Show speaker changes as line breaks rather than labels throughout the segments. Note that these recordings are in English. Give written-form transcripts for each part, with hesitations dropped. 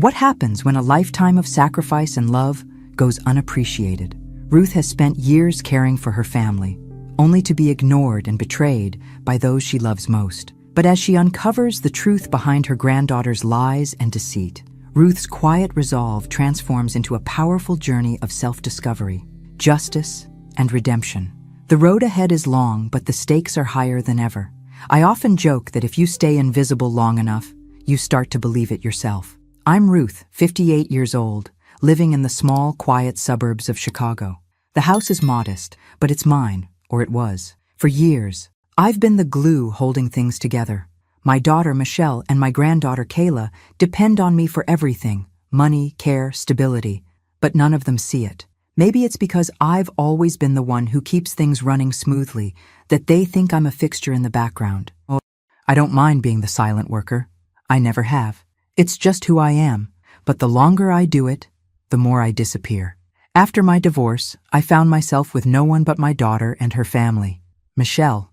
What happens when a lifetime of sacrifice and love goes unappreciated? Ruth has spent years caring for her family, only to be ignored and betrayed by those she loves most. But as she uncovers the truth behind her granddaughter's lies and deceit, Ruth's quiet resolve transforms into a powerful journey of self-discovery, justice, and redemption. The road ahead is long, but the stakes are higher than ever. I often joke that if you stay invisible long enough, you start to believe it yourself. I'm Ruth, 58 years old, living in the small, quiet suburbs of Chicago. The house is modest, but it's mine, or it was. For years, I've been the glue holding things together. My daughter, Michelle, and my granddaughter, Kayla, depend on me for everything: money, care, stability. But none of them see it. Maybe it's because I've always been the one who keeps things running smoothly, that they think I'm a fixture in the background. Oh, I don't mind being the silent worker. I never have. It's just who I am. But the longer I do it, the more I disappear. After my divorce, I found myself with no one but my daughter and her family. Michelle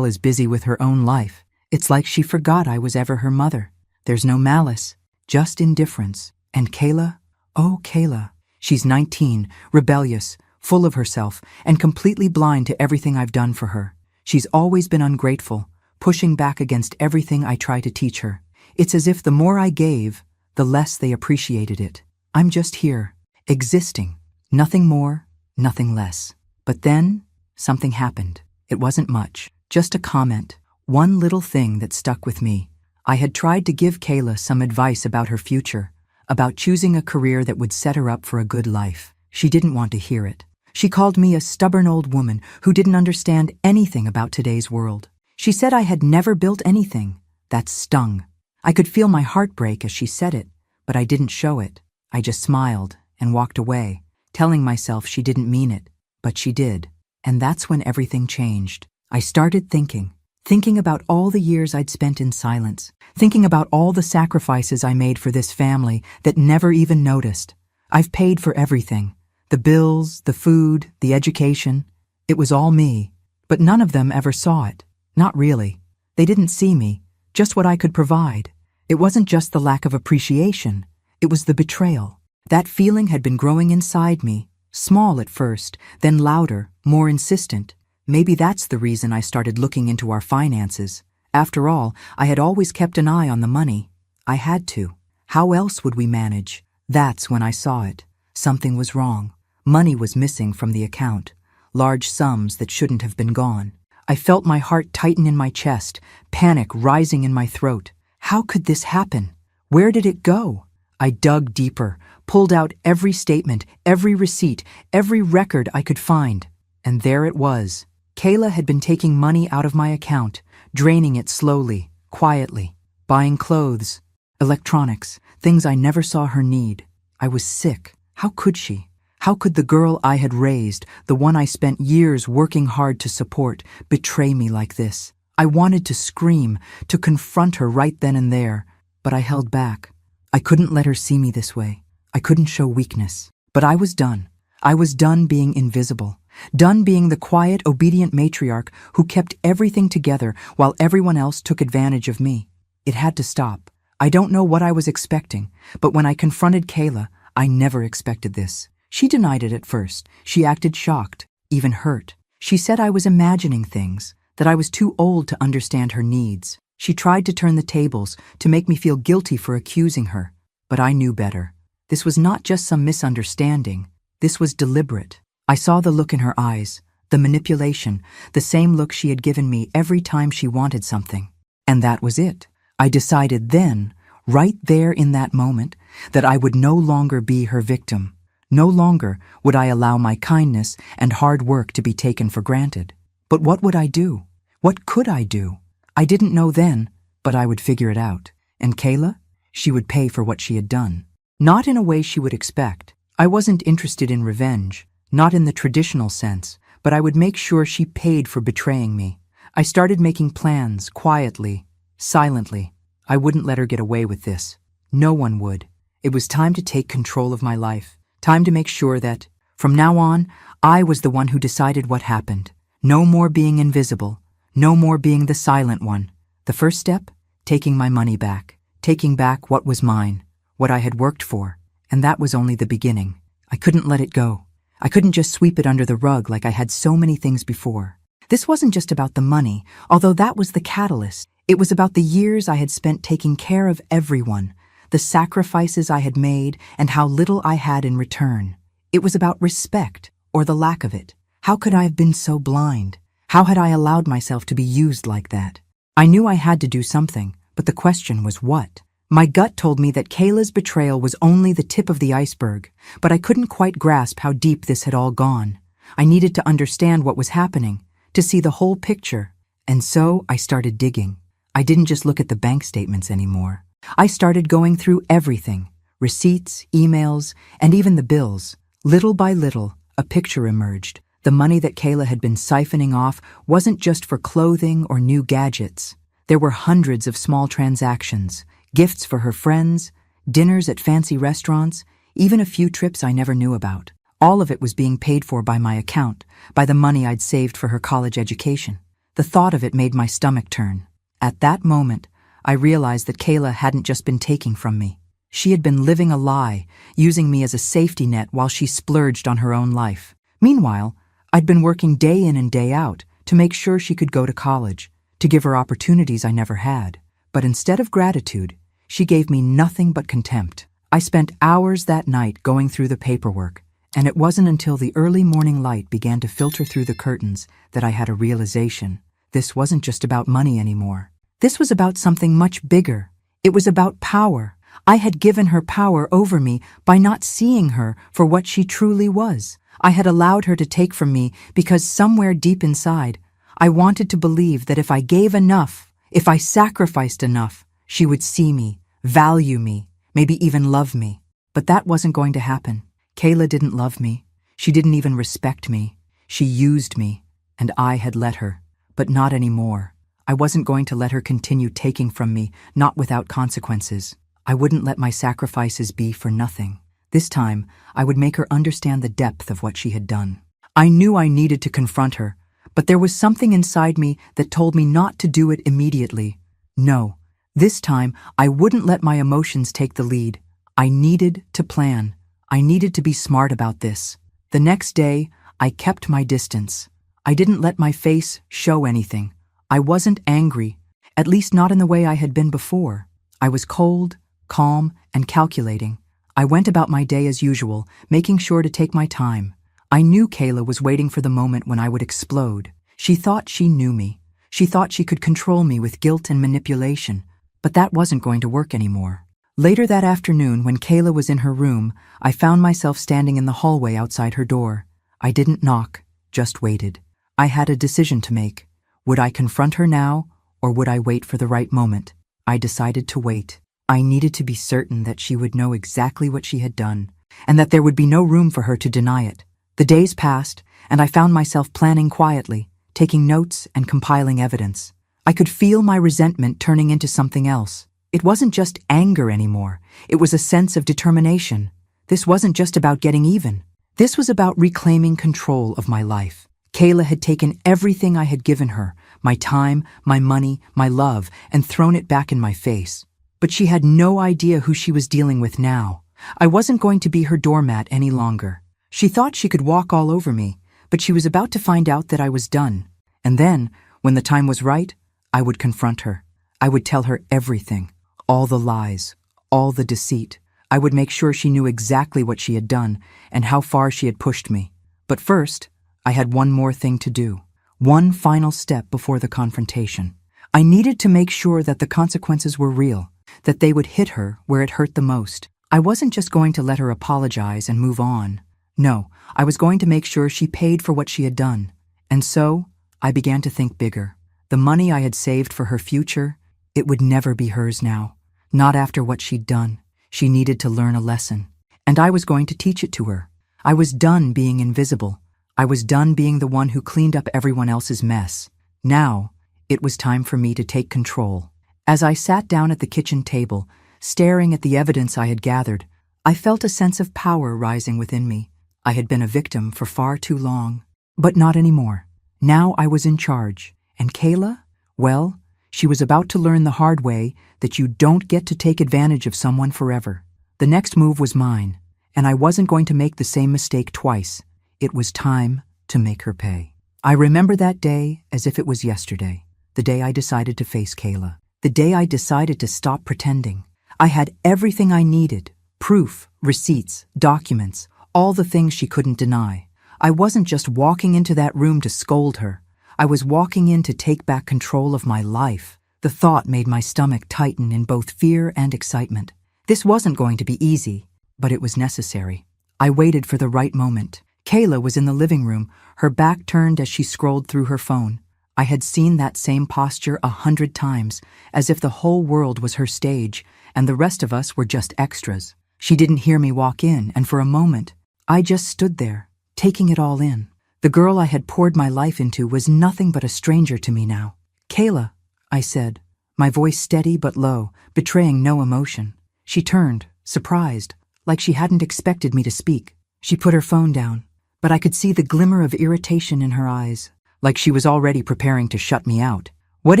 is busy with her own life. It's like she forgot I was ever her mother. There's no malice, just indifference. And Kayla? Oh, Kayla. She's 19, rebellious, full of herself, and completely blind to everything I've done for her. She's always been ungrateful, pushing back against everything I try to teach her. It's as if the more I gave, the less they appreciated it. I'm just here, existing. Nothing more, nothing less. But then, something happened. It wasn't much, just a comment. One little thing that stuck with me. I had tried to give Kayla some advice about her future, about choosing a career that would set her up for a good life. She didn't want to hear it. She called me a stubborn old woman who didn't understand anything about today's world. She said I had never built anything. That stung. I could feel my heart break as she said it, but I didn't show it. I just smiled and walked away, telling myself she didn't mean it, but she did. And that's when everything changed. I started thinking about all the years I'd spent in silence, thinking about all the sacrifices I made for this family that never even noticed. I've paid for everything. The bills, the food, the education. It was all me. But none of them ever saw it. Not really. They didn't see me, just what I could provide. It wasn't just the lack of appreciation. It was the betrayal. That feeling had been growing inside me, small at first, then louder, more insistent. Maybe that's the reason I started looking into our finances. After all, I had always kept an eye on the money. I had to. How else would we manage? That's when I saw it. Something was wrong. Money was missing from the account. Large sums that shouldn't have been gone. I felt my heart tighten in my chest, panic rising in my throat. How could this happen? Where did it go? I dug deeper, pulled out every statement, every receipt, every record I could find. And there it was. Kayla had been taking money out of my account, draining it slowly, quietly, buying clothes, electronics, things I never saw her need. I was sick. How could she? How could the girl I had raised, the one I spent years working hard to support, betray me like this? I wanted to scream, to confront her right then and there, but I held back. I couldn't let her see me this way. I couldn't show weakness. But I was done. I was done being invisible. Done being the quiet, obedient matriarch who kept everything together while everyone else took advantage of me. It had to stop. I don't know what I was expecting, but when I confronted Kayla, I never expected this. She denied it at first. She acted shocked, even hurt. She said I was imagining things, that I was too old to understand her needs. She tried to turn the tables, to make me feel guilty for accusing her. But I knew better. This was not just some misunderstanding. This was deliberate. I saw the look in her eyes, the manipulation, the same look she had given me every time she wanted something. And that was it. I decided then, right there in that moment, that I would no longer be her victim. No longer would I allow my kindness and hard work to be taken for granted. But what would I do? What could I do? I didn't know then, but I would figure it out. And Kayla? She would pay for what she had done. Not in a way she would expect. I wasn't interested in revenge, not in the traditional sense, but I would make sure she paid for betraying me. I started making plans, quietly, silently. I wouldn't let her get away with this. No one would. It was time to take control of my life. Time to make sure that, from now on, I was the one who decided what happened. No more being invisible. No more being the silent one. The first step? Taking my money back. Taking back what was mine. what I had worked for, and that was only the beginning. I couldn't let it go. I couldn't just sweep it under the rug like I had so many things before. This wasn't just about the money, although that was the catalyst. It was about the years I had spent taking care of everyone, the sacrifices I had made, and how little I had in return. It was about respect, or the lack of it. How could I have been so blind? How had I allowed myself to be used like that? I knew I had to do something, but the question was what? My gut told me that Kayla's betrayal was only the tip of the iceberg, but I couldn't quite grasp how deep this had all gone. I needed to understand what was happening, to see the whole picture, and so I started digging. I didn't just look at the bank statements anymore. I started going through everything, receipts, emails, and even the bills. Little by little, a picture emerged. The money that Kayla had been siphoning off wasn't just for clothing or new gadgets. There were hundreds of small transactions, gifts for her friends, dinners at fancy restaurants, even a few trips I never knew about. All of it was being paid for by my account, by the money I'd saved for her college education. The thought of it made my stomach turn. At that moment, I realized that Kayla hadn't just been taking from me. She had been living a lie, using me as a safety net while she splurged on her own life. Meanwhile, I'd been working day in and day out to make sure she could go to college, to give her opportunities I never had. But instead of gratitude, she gave me nothing but contempt. I spent hours that night going through the paperwork, and it wasn't until the early morning light began to filter through the curtains that I had a realization. This wasn't just about money anymore. This was about something much bigger. It was about power. I had given her power over me by not seeing her for what she truly was. I had allowed her to take from me because somewhere deep inside, I wanted to believe that if I gave enough, if I sacrificed enough, she would see me, value me, maybe even love me. But that wasn't going to happen. Kayla didn't love me. She didn't even respect me. She used me, and I had let her. But not anymore. I wasn't going to let her continue taking from me, not without consequences. I wouldn't let my sacrifices be for nothing. This time, I would make her understand the depth of what she had done. I knew I needed to confront her, but there was something inside me that told me not to do it immediately. No, this time, I wouldn't let my emotions take the lead. I needed to plan. I needed to be smart about this. The next day, I kept my distance. I didn't let my face show anything. I wasn't angry, at least not in the way I had been before. I was cold, calm, and calculating. I went about my day as usual, making sure to take my time. I knew Kayla was waiting for the moment when I would explode. She thought she knew me. She thought she could control me with guilt and manipulation, but that wasn't going to work anymore. Later that afternoon, when Kayla was in her room, I found myself standing in the hallway outside her door. I didn't knock, just waited. I had a decision to make. Would I confront her now, or would I wait for the right moment? I decided to wait. I needed to be certain that she would know exactly what she had done, and that there would be no room for her to deny it. The days passed, and I found myself planning quietly, taking notes and compiling evidence. I could feel my resentment turning into something else. It wasn't just anger anymore. It was a sense of determination. This wasn't just about getting even. This was about reclaiming control of my life. Kayla had taken everything I had given her, my time, my money, my love, and thrown it back in my face. But she had no idea who she was dealing with now. I wasn't going to be her doormat any longer. She thought she could walk all over me, but she was about to find out that I was done. And then, when the time was right, I would confront her. I would tell her everything, all the lies, all the deceit. I would make sure she knew exactly what she had done and how far she had pushed me. But first, I had one more thing to do. One final step before the confrontation. I needed to make sure that the consequences were real, that they would hit her where it hurt the most. I wasn't just going to let her apologize and move on. No, I was going to make sure she paid for what she had done. And so, I began to think bigger. The money I had saved for her future, it would never be hers now. Not after what she'd done. She needed to learn a lesson. And I was going to teach it to her. I was done being invisible. I was done being the one who cleaned up everyone else's mess. Now, it was time for me to take control. As I sat down at the kitchen table, staring at the evidence I had gathered, I felt a sense of power rising within me. I had been a victim for far too long. But not anymore. Now I was in charge. And Kayla? Well, she was about to learn the hard way that you don't get to take advantage of someone forever. The next move was mine, and I wasn't going to make the same mistake twice. It was time to make her pay. I remember that day as if it was yesterday, the day I decided to face Kayla, the day I decided to stop pretending. I had everything I needed: proof, receipts, documents, all the things she couldn't deny. I wasn't just walking into that room to scold her. I was walking in to take back control of my life. The thought made my stomach tighten in both fear and excitement. This wasn't going to be easy, but it was necessary. I waited for the right moment. Kayla was in the living room, her back turned as she scrolled through her phone. I had seen that same posture 100 times, as if the whole world was her stage, and the rest of us were just extras. She didn't hear me walk in, and for a moment, I just stood there, taking it all in. The girl I had poured my life into was nothing but a stranger to me now. "Kayla," I said, my voice steady but low, betraying no emotion. She turned, surprised, like she hadn't expected me to speak. She put her phone down, but I could see the glimmer of irritation in her eyes, like she was already preparing to shut me out. "What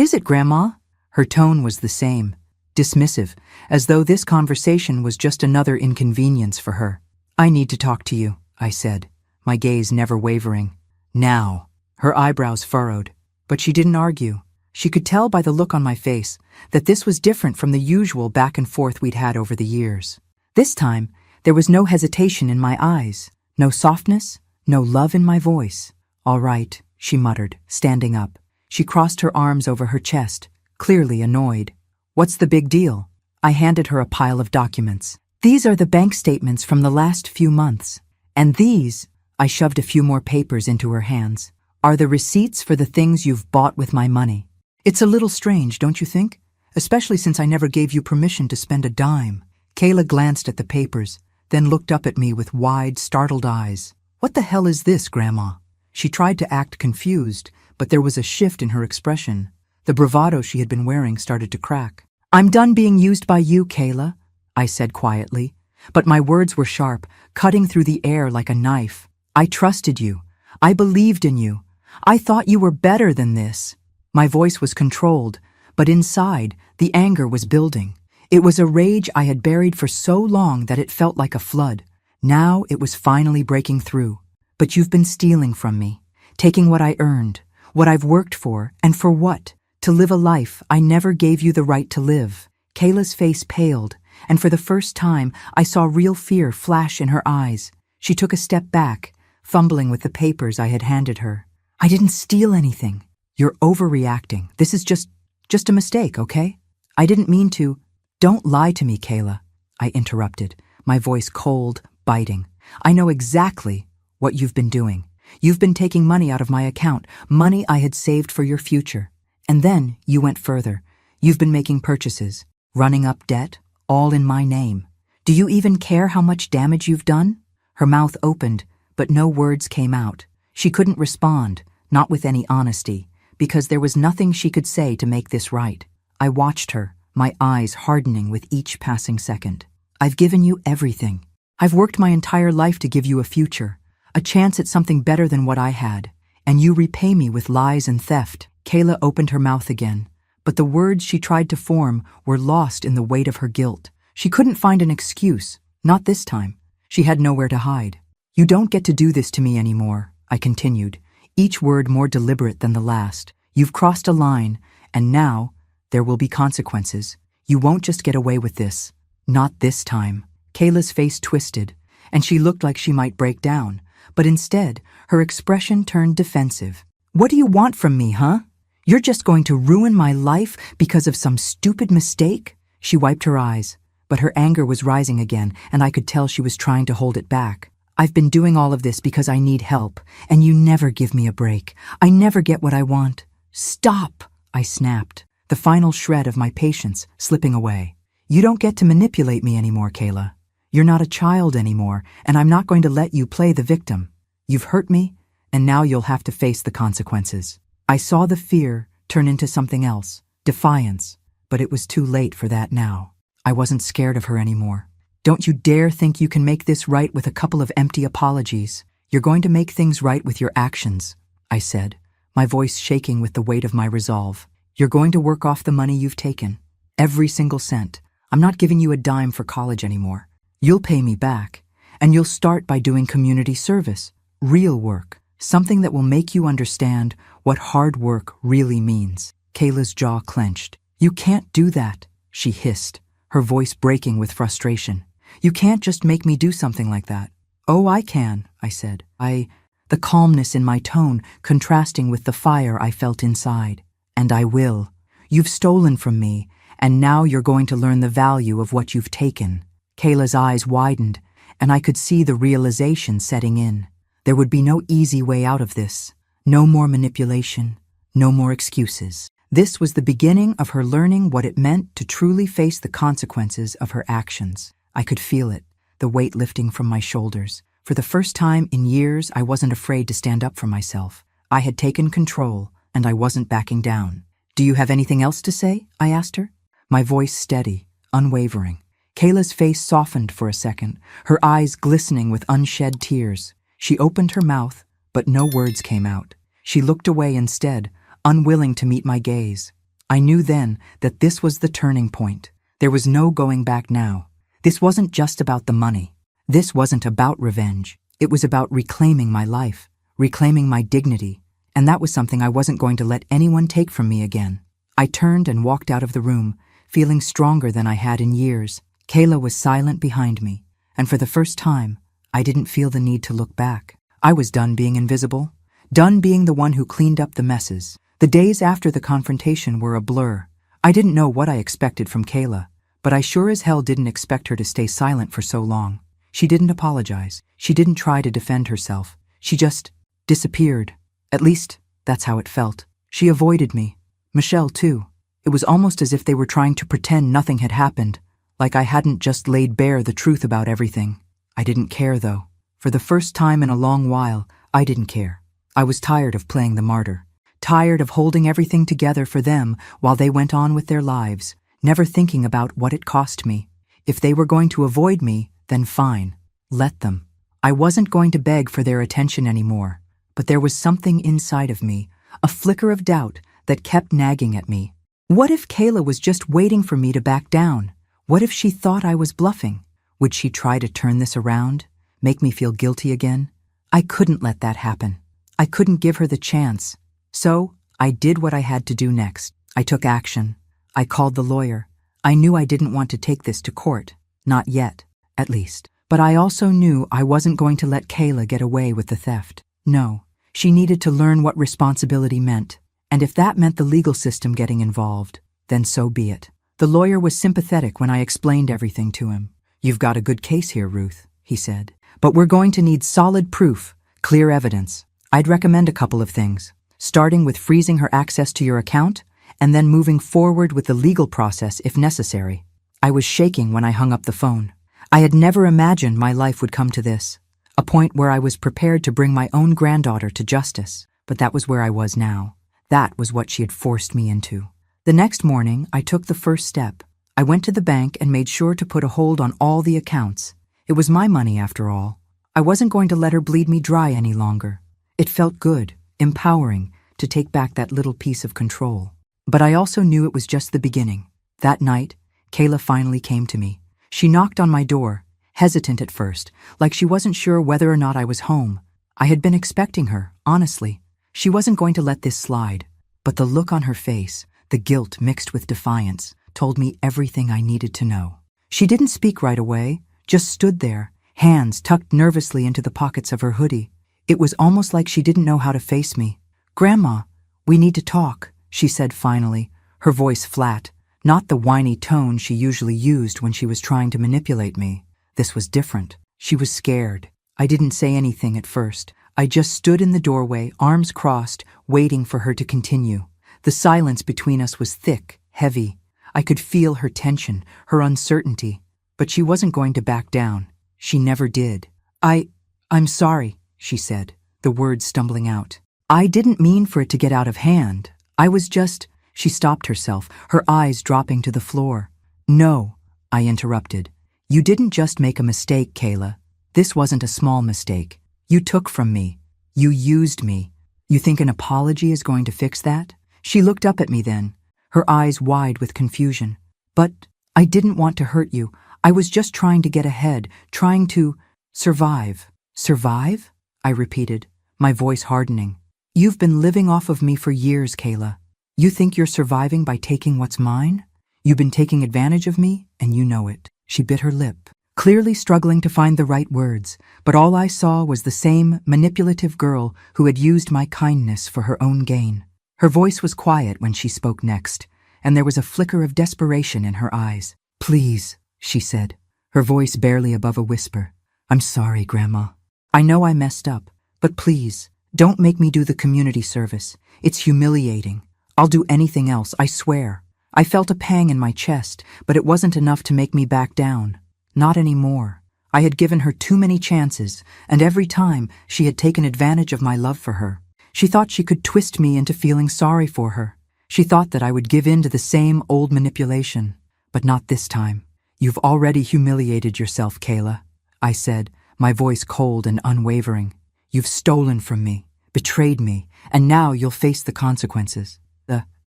is it, Grandma?" Her tone was the same, dismissive, as though this conversation was just another inconvenience for her. "I need to talk to you," I said, my gaze never wavering. "Now." Her eyebrows furrowed, but she didn't argue. She could tell by the look on my face that this was different from the usual back and forth we'd had over the years. This time, there was no hesitation in my eyes, no softness, no love in my voice. "All right," she muttered, standing up. She crossed her arms over her chest, clearly annoyed. "What's the big deal?" I handed her a pile of documents. "These are the bank statements from the last few months. And these," I shoved a few more papers into her hands, "are the receipts for the things you've bought with my money. It's a little strange, don't you think? Especially since I never gave you permission to spend a dime." Kayla glanced at the papers, then looked up at me with wide, startled eyes. "What the hell is this, Grandma?" She tried to act confused, but there was a shift in her expression. The bravado she had been wearing started to crack. "I'm done being used by you, Kayla," I said quietly, but my words were sharp, cutting through the air like a knife. "I trusted you. I believed in you. I thought you were better than this." My voice was controlled, but inside, the anger was building. It was a rage I had buried for so long that it felt like a flood. Now it was finally breaking through. "But you've been stealing from me, taking what I earned, what I've worked for, and for what? To live a life I never gave you the right to live." Kayla's face paled, and for the first time I saw real fear flash in her eyes. She took a step back, fumbling with the papers I had handed her. "I didn't steal anything. You're overreacting. This is just a mistake, okay? I didn't mean to." "Don't lie to me, Kayla," I interrupted, my voice cold, biting. "I know exactly what you've been doing. You've been taking money out of my account, money I had saved for your future. And then you went further. You've been making purchases, running up debt, all in my name. Do you even care how much damage you've done?" Her mouth opened, but no words came out. She couldn't respond, not with any honesty, because there was nothing she could say to make this right. I watched her, my eyes hardening with each passing second. "I've given you everything. I've worked my entire life to give you a future, a chance at something better than what I had, and you repay me with lies and theft." Kayla opened her mouth again, but the words she tried to form were lost in the weight of her guilt. She couldn't find an excuse, not this time. She had nowhere to hide. "You don't get to do this to me anymore," I continued, each word more deliberate than the last. "You've crossed a line, and now there will be consequences. You won't just get away with this. Not this time." Kayla's face twisted, and she looked like she might break down, but instead, her expression turned defensive. "What do you want from me, huh? You're just going to ruin my life because of some stupid mistake?" She wiped her eyes, but her anger was rising again, and I could tell she was trying to hold it back. "I've been doing all of this because I need help, and you never give me a break. I never get what I want." "Stop!" I snapped, the final shred of my patience slipping away. "You don't get to manipulate me anymore, Kayla. You're not a child anymore, and I'm not going to let you play the victim. You've hurt me, and now you'll have to face the consequences." I saw the fear turn into something else, defiance, but it was too late for that now. I wasn't scared of her anymore. "Don't you dare think you can make this right with a couple of empty apologies. You're going to make things right with your actions," I said, my voice shaking with the weight of my resolve. "You're going to work off the money you've taken. Every single cent. I'm not giving you a dime for college anymore. You'll pay me back, and you'll start by doing community service, real work, something that will make you understand what hard work really means. Kayla's jaw clenched. You can't do that, she hissed, her voice breaking with frustration. You can't just make me do something like that. Oh, I can, I said. The calmness in my tone contrasting with the fire I felt inside. And I will. You've stolen from me, and now you're going to learn the value of what you've taken. Kayla's eyes widened, and I could see the realization setting in. There would be no easy way out of this. No more manipulation, no more excuses. This was the beginning of her learning what it meant to truly face the consequences of her actions. I could feel it, the weight lifting from my shoulders. For the first time in years, I wasn't afraid to stand up for myself. I had taken control, and I wasn't backing down. Do you have anything else to say? I asked her. My voice steady, unwavering. Kayla's face softened for a second, her eyes glistening with unshed tears. She opened her mouth, but no words came out. She looked away instead, unwilling to meet my gaze. I knew then that this was the turning point. There was no going back now. This wasn't just about the money. This wasn't about revenge. It was about reclaiming my life, reclaiming my dignity, and that was something I wasn't going to let anyone take from me again. I turned and walked out of the room, feeling stronger than I had in years. Kayla was silent behind me, and for the first time, I didn't feel the need to look back. I was done being invisible, done being the one who cleaned up the messes. The days after the confrontation were a blur. I didn't know what I expected from Kayla, but I sure as hell didn't expect her to stay silent for so long. She didn't apologize. She didn't try to defend herself. She just disappeared. At least, that's how it felt. She avoided me. Michelle, too. It was almost as if they were trying to pretend nothing had happened, like I hadn't just laid bare the truth about everything. I didn't care, though. For the first time in a long while, I didn't care. I was tired of playing the martyr, tired of holding everything together for them while they went on with their lives, never thinking about what it cost me. If they were going to avoid me, then fine. Let them. I wasn't going to beg for their attention anymore, but there was something inside of me, a flicker of doubt that kept nagging at me. What if Kayla was just waiting for me to back down? What if she thought I was bluffing? Would she try to turn this around, make me feel guilty again? I couldn't let that happen. I couldn't give her the chance. So, I did what I had to do next. I took action. I called the lawyer. I knew I didn't want to take this to court. Not yet. At least. But I also knew I wasn't going to let Kayla get away with the theft. No, she needed to learn what responsibility meant, and if that meant the legal system getting involved, then so be it. The lawyer was sympathetic when I explained everything to him. You've got a good case here, Ruth, he said, but we're going to need solid proof, clear evidence. I'd recommend a couple of things, starting with freezing her access to your account, and then moving forward with the legal process if necessary. I was shaking when I hung up the phone. I had never imagined my life would come to this, a point where I was prepared to bring my own granddaughter to justice, but that was where I was now. That was what she had forced me into. The next morning, I took the first step. I went to the bank and made sure to put a hold on all the accounts. It was my money after all. I wasn't going to let her bleed me dry any longer. It felt good, empowering, to take back that little piece of control. But I also knew it was just the beginning. That night, Kayla finally came to me. She knocked on my door, hesitant at first, like she wasn't sure whether or not I was home. I had been expecting her, honestly. She wasn't going to let this slide. But the look on her face, the guilt mixed with defiance, told me everything I needed to know. She didn't speak right away, just stood there, hands tucked nervously into the pockets of her hoodie. It was almost like she didn't know how to face me. "Grandma, we need to talk," she said finally, her voice flat, not the whiny tone she usually used when she was trying to manipulate me. This was different. She was scared. I didn't say anything at first. I just stood in the doorway, arms crossed, waiting for her to continue. The silence between us was thick, heavy. I could feel her tension, her uncertainty. But she wasn't going to back down. She never did. I'm sorry," she said, the words stumbling out. "I didn't mean for it to get out of hand. I was just—" She stopped herself, her eyes dropping to the floor. "No," I interrupted. "You didn't just make a mistake, Kayla. This wasn't a small mistake. You took from me. You used me. You think an apology is going to fix that?" She looked up at me then, her eyes wide with confusion. "But I didn't want to hurt you. I was just trying to get ahead, trying to survive. Survive? I repeated, my voice hardening. You've been living off of me for years, Kayla. You think you're surviving by taking what's mine? You've been taking advantage of me, and you know it. She bit her lip, clearly struggling to find the right words, but all I saw was the same manipulative girl who had used my kindness for her own gain. Her voice was quiet when she spoke next, and there was a flicker of desperation in her eyes. Please, she said, her voice barely above a whisper. I'm sorry, Grandma. I know I messed up, but please, don't make me do the community service. It's humiliating. I'll do anything else, I swear. I felt a pang in my chest, but it wasn't enough to make me back down. Not anymore. I had given her too many chances, and every time she had taken advantage of my love for her. She thought she could twist me into feeling sorry for her. She thought that I would give in to the same old manipulation. But not this time. You've already humiliated yourself, Kayla, I said, my voice cold and unwavering. You've stolen from me, betrayed me, and now you'll face the consequences.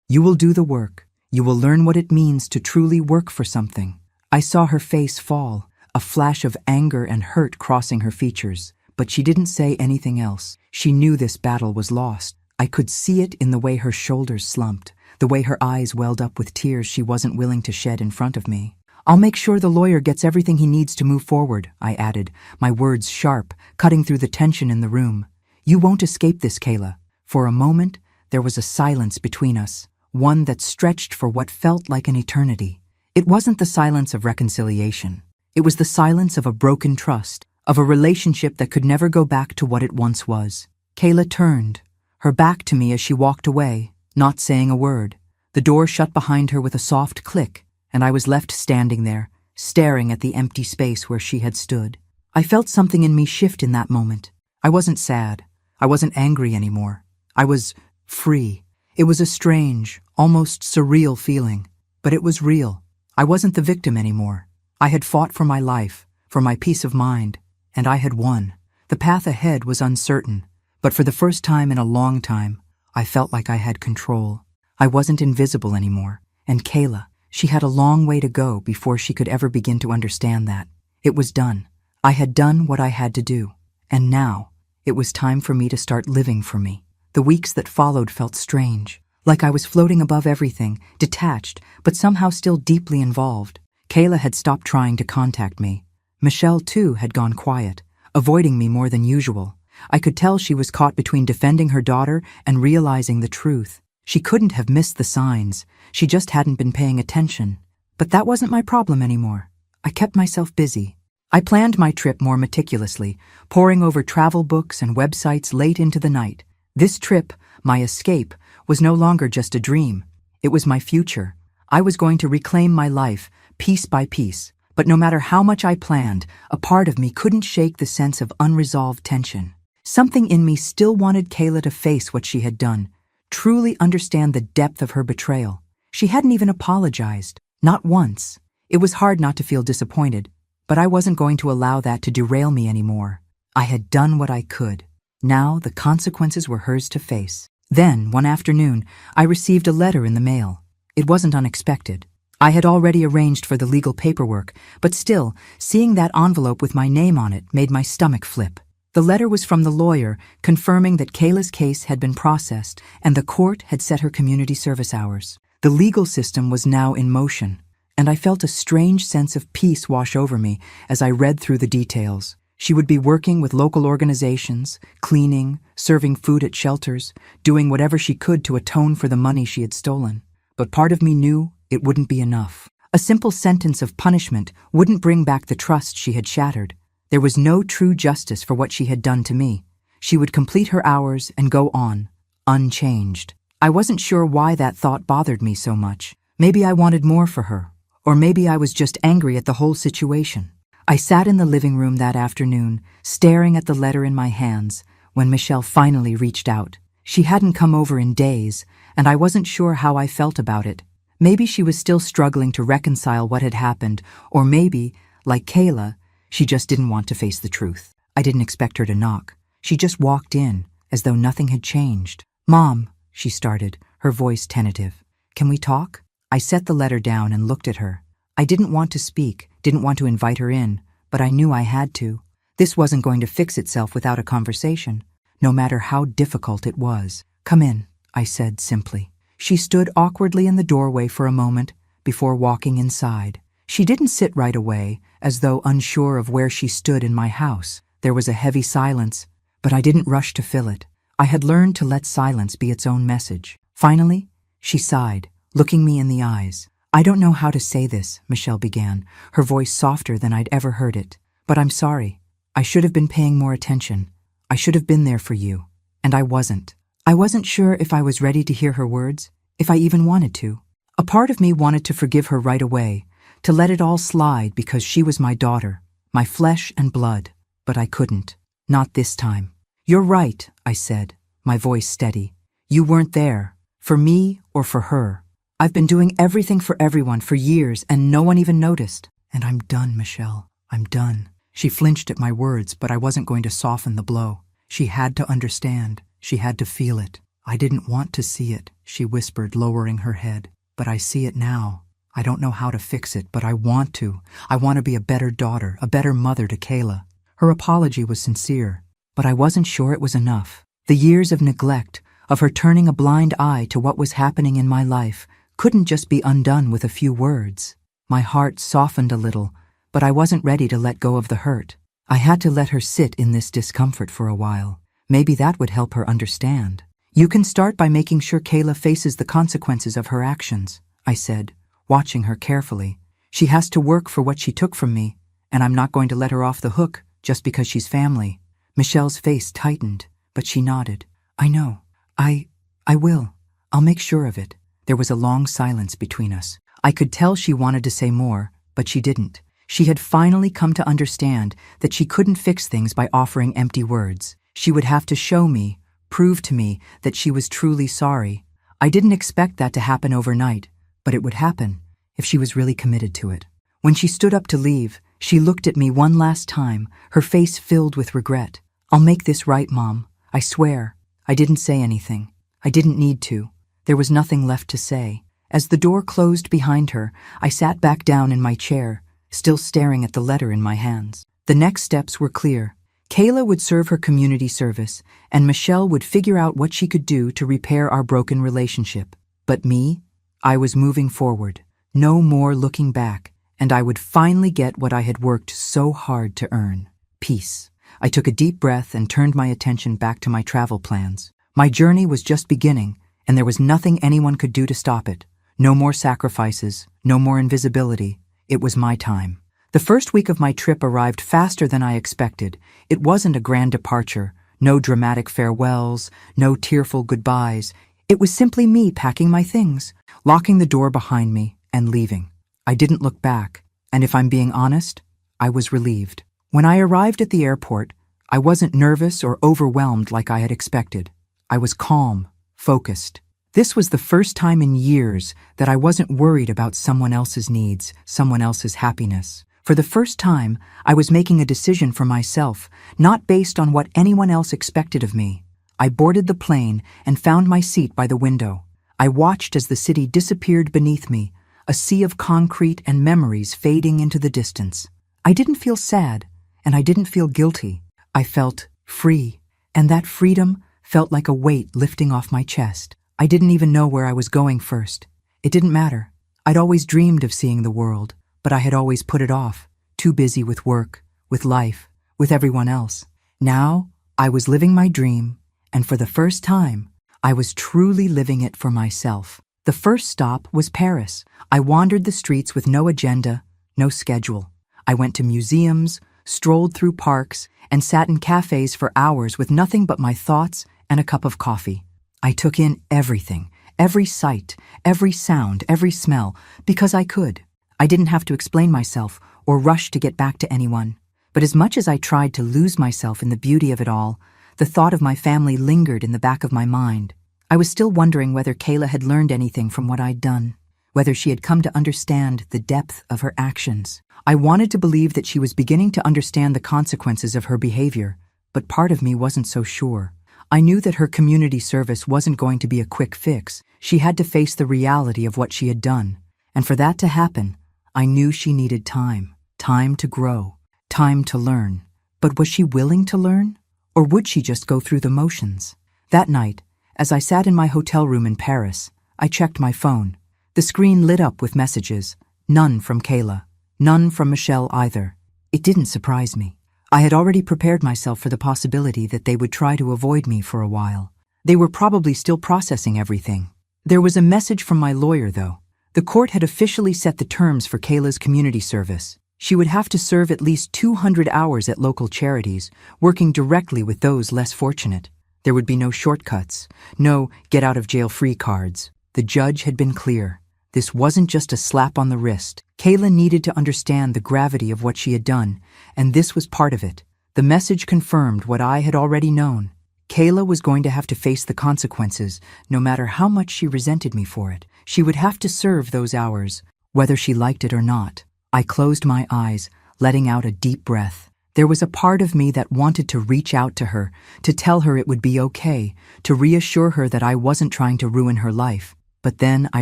You will do the work. You will learn what it means to truly work for something. I saw her face fall, a flash of anger and hurt crossing her features, but she didn't say anything else. She knew this battle was lost. I could see it in the way her shoulders slumped, the way her eyes welled up with tears she wasn't willing to shed in front of me. I'll make sure the lawyer gets everything he needs to move forward, I added, my words sharp, cutting through the tension in the room. You won't escape this, Kayla. For a moment, there was a silence between us, one that stretched for what felt like an eternity. It wasn't the silence of reconciliation. It was the silence of a broken trust, of a relationship that could never go back to what it once was. Kayla turned, her back to me as she walked away, not saying a word. The door shut behind her with a soft click, and I was left standing there, staring at the empty space where she had stood. I felt something in me shift in that moment. I wasn't sad. I wasn't angry anymore. I was free. It was a strange, almost surreal feeling, but it was real. I wasn't the victim anymore. I had fought for my life, for my peace of mind, and I had won. The path ahead was uncertain, but for the first time in a long time, I felt like I had control. I wasn't invisible anymore, and Kayla, she had a long way to go before she could ever begin to understand that. It was done. I had done what I had to do, and now it was time for me to start living for me. The weeks that followed felt strange, like I was floating above everything, detached, but somehow still deeply involved. Kayla had stopped trying to contact me. Michelle, too, had gone quiet, avoiding me more than usual. I could tell she was caught between defending her daughter and realizing the truth. She couldn't have missed the signs. She just hadn't been paying attention. But that wasn't my problem anymore. I kept myself busy. I planned my trip more meticulously, poring over travel books and websites late into the night. This trip, my escape, was no longer just a dream. It was my future. I was going to reclaim my life, piece by piece. But no matter how much I planned, a part of me couldn't shake the sense of unresolved tension. Something in me still wanted Kayla to face what she had done, truly understand the depth of her betrayal. She hadn't even apologized, not once. It was hard not to feel disappointed, but I wasn't going to allow that to derail me anymore. I had done what I could. Now the consequences were hers to face. Then, one afternoon, I received a letter in the mail. It wasn't unexpected. I had already arranged for the legal paperwork, but still, seeing that envelope with my name on it made my stomach flip. The letter was from the lawyer, confirming that Kayla's case had been processed and the court had set her community service hours. The legal system was now in motion, and I felt a strange sense of peace wash over me as I read through the details. She would be working with local organizations, cleaning, serving food at shelters, doing whatever she could to atone for the money she had stolen. But part of me knew it wouldn't be enough. A simple sentence of punishment wouldn't bring back the trust she had shattered. There was no true justice for what she had done to me. She would complete her hours and go on, unchanged. I wasn't sure why that thought bothered me so much. Maybe I wanted more for her, or maybe I was just angry at the whole situation. I sat in the living room that afternoon, staring at the letter in my hands, when Michelle finally reached out. She hadn't come over in days, and I wasn't sure how I felt about it. Maybe she was still struggling to reconcile what had happened, or maybe, like Kayla, she just didn't want to face the truth. I didn't expect her to knock. She just walked in, as though nothing had changed. "Mom," she started, her voice tentative. "Can we talk?" I set the letter down and looked at her. I didn't want to speak, didn't want to invite her in, but I knew I had to. This wasn't going to fix itself without a conversation, no matter how difficult it was. "Come in," I said simply. She stood awkwardly in the doorway for a moment before walking inside. She didn't sit right away, as though unsure of where she stood in my house. There was a heavy silence, but I didn't rush to fill it. I had learned to let silence be its own message. Finally, she sighed, looking me in the eyes. "I don't know how to say this," Michelle began, her voice softer than I'd ever heard it. "But I'm sorry. I should have been paying more attention. I should have been there for you. And I wasn't." I wasn't sure if I was ready to hear her words, if I even wanted to. A part of me wanted to forgive her right away, to let it all slide because she was my daughter, my flesh and blood. But I couldn't. Not this time. "You're right," I said, my voice steady. "You weren't there, for me or for her. I've been doing everything for everyone for years and no one even noticed. And I'm done, Michelle. I'm done." She flinched at my words, but I wasn't going to soften the blow. She had to understand. She had to feel it. "I didn't want to see it," she whispered, lowering her head. "But I see it now. I don't know how to fix it, but I want to. I want to be a better daughter, a better mother to Kayla." Her apology was sincere, but I wasn't sure it was enough. The years of neglect, of her turning a blind eye to what was happening in my life, couldn't just be undone with a few words. My heart softened a little, but I wasn't ready to let go of the hurt. I had to let her sit in this discomfort for a while. Maybe that would help her understand. "You can start by making sure Kayla faces the consequences of her actions," I said, watching her carefully. "She has to work for what she took from me, and I'm not going to let her off the hook just because she's family." Michelle's face tightened, but she nodded. "I know. I will. I'll make sure of it." There was a long silence between us. I could tell she wanted to say more, but she didn't. She had finally come to understand that she couldn't fix things by offering empty words. She would have to show me, prove to me that she was truly sorry. I didn't expect that to happen overnight, but it would happen if she was really committed to it. When she stood up to leave, she looked at me one last time, her face filled with regret. "I'll make this right, Mom. I swear." I didn't say anything. I didn't need to. There was nothing left to say. As the door closed behind her, I sat back down in my chair, still staring at the letter in my hands. The next steps were clear. Kayla would serve her community service, and Michelle would figure out what she could do to repair our broken relationship. But me? I was moving forward. No more looking back, and I would finally get what I had worked so hard to earn. Peace. I took a deep breath and turned my attention back to my travel plans. My journey was just beginning, and there was nothing anyone could do to stop it. No more sacrifices, no more invisibility. It was my time. The first week of my trip arrived faster than I expected. It wasn't a grand departure, no dramatic farewells, no tearful goodbyes. It was simply me packing my things, locking the door behind me, and leaving. I didn't look back, and if I'm being honest, I was relieved. When I arrived at the airport, I wasn't nervous or overwhelmed like I had expected. I was calm, focused. This was the first time in years that I wasn't worried about someone else's needs, someone else's happiness. For the first time, I was making a decision for myself, not based on what anyone else expected of me. I boarded the plane and found my seat by the window. I watched as the city disappeared beneath me, a sea of concrete and memories fading into the distance. I didn't feel sad, and I didn't feel guilty. I felt free, and that freedom felt like a weight lifting off my chest. I didn't even know where I was going first. It didn't matter. I'd always dreamed of seeing the world, but I had always put it off, too busy with work, with life, with everyone else. Now, I was living my dream, and for the first time, I was truly living it for myself. The first stop was Paris. I wandered the streets with no agenda, no schedule. I went to museums, strolled through parks, and sat in cafes for hours with nothing but my thoughts and a cup of coffee. I took in everything, every sight, every sound, every smell, because I could. I didn't have to explain myself or rush to get back to anyone. But as much as I tried to lose myself in the beauty of it all, the thought of my family lingered in the back of my mind. I was still wondering whether Kayla had learned anything from what I'd done, whether she had come to understand the depth of her actions. I wanted to believe that she was beginning to understand the consequences of her behavior, but part of me wasn't so sure. I knew that her community service wasn't going to be a quick fix. She had to face the reality of what she had done. And for that to happen, I knew she needed time, time to grow, time to learn. But was she willing to learn? Or would she just go through the motions? That night, as I sat in my hotel room in Paris, I checked my phone. The screen lit up with messages. None from Kayla. None from Michelle either. It didn't surprise me. I had already prepared myself for the possibility that they would try to avoid me for a while. They were probably still processing everything. There was a message from my lawyer, though. The court had officially set the terms for Kayla's community service. She would have to serve at least 200 hours at local charities, working directly with those less fortunate. There would be no shortcuts, no get-out-of-jail-free cards. The judge had been clear. This wasn't just a slap on the wrist. Kayla needed to understand the gravity of what she had done, and this was part of it. The message confirmed what I had already known. Kayla was going to have to face the consequences, no matter how much she resented me for it. She would have to serve those hours, whether she liked it or not. I closed my eyes, letting out a deep breath. There was a part of me that wanted to reach out to her, to tell her it would be okay, to reassure her that I wasn't trying to ruin her life. But then I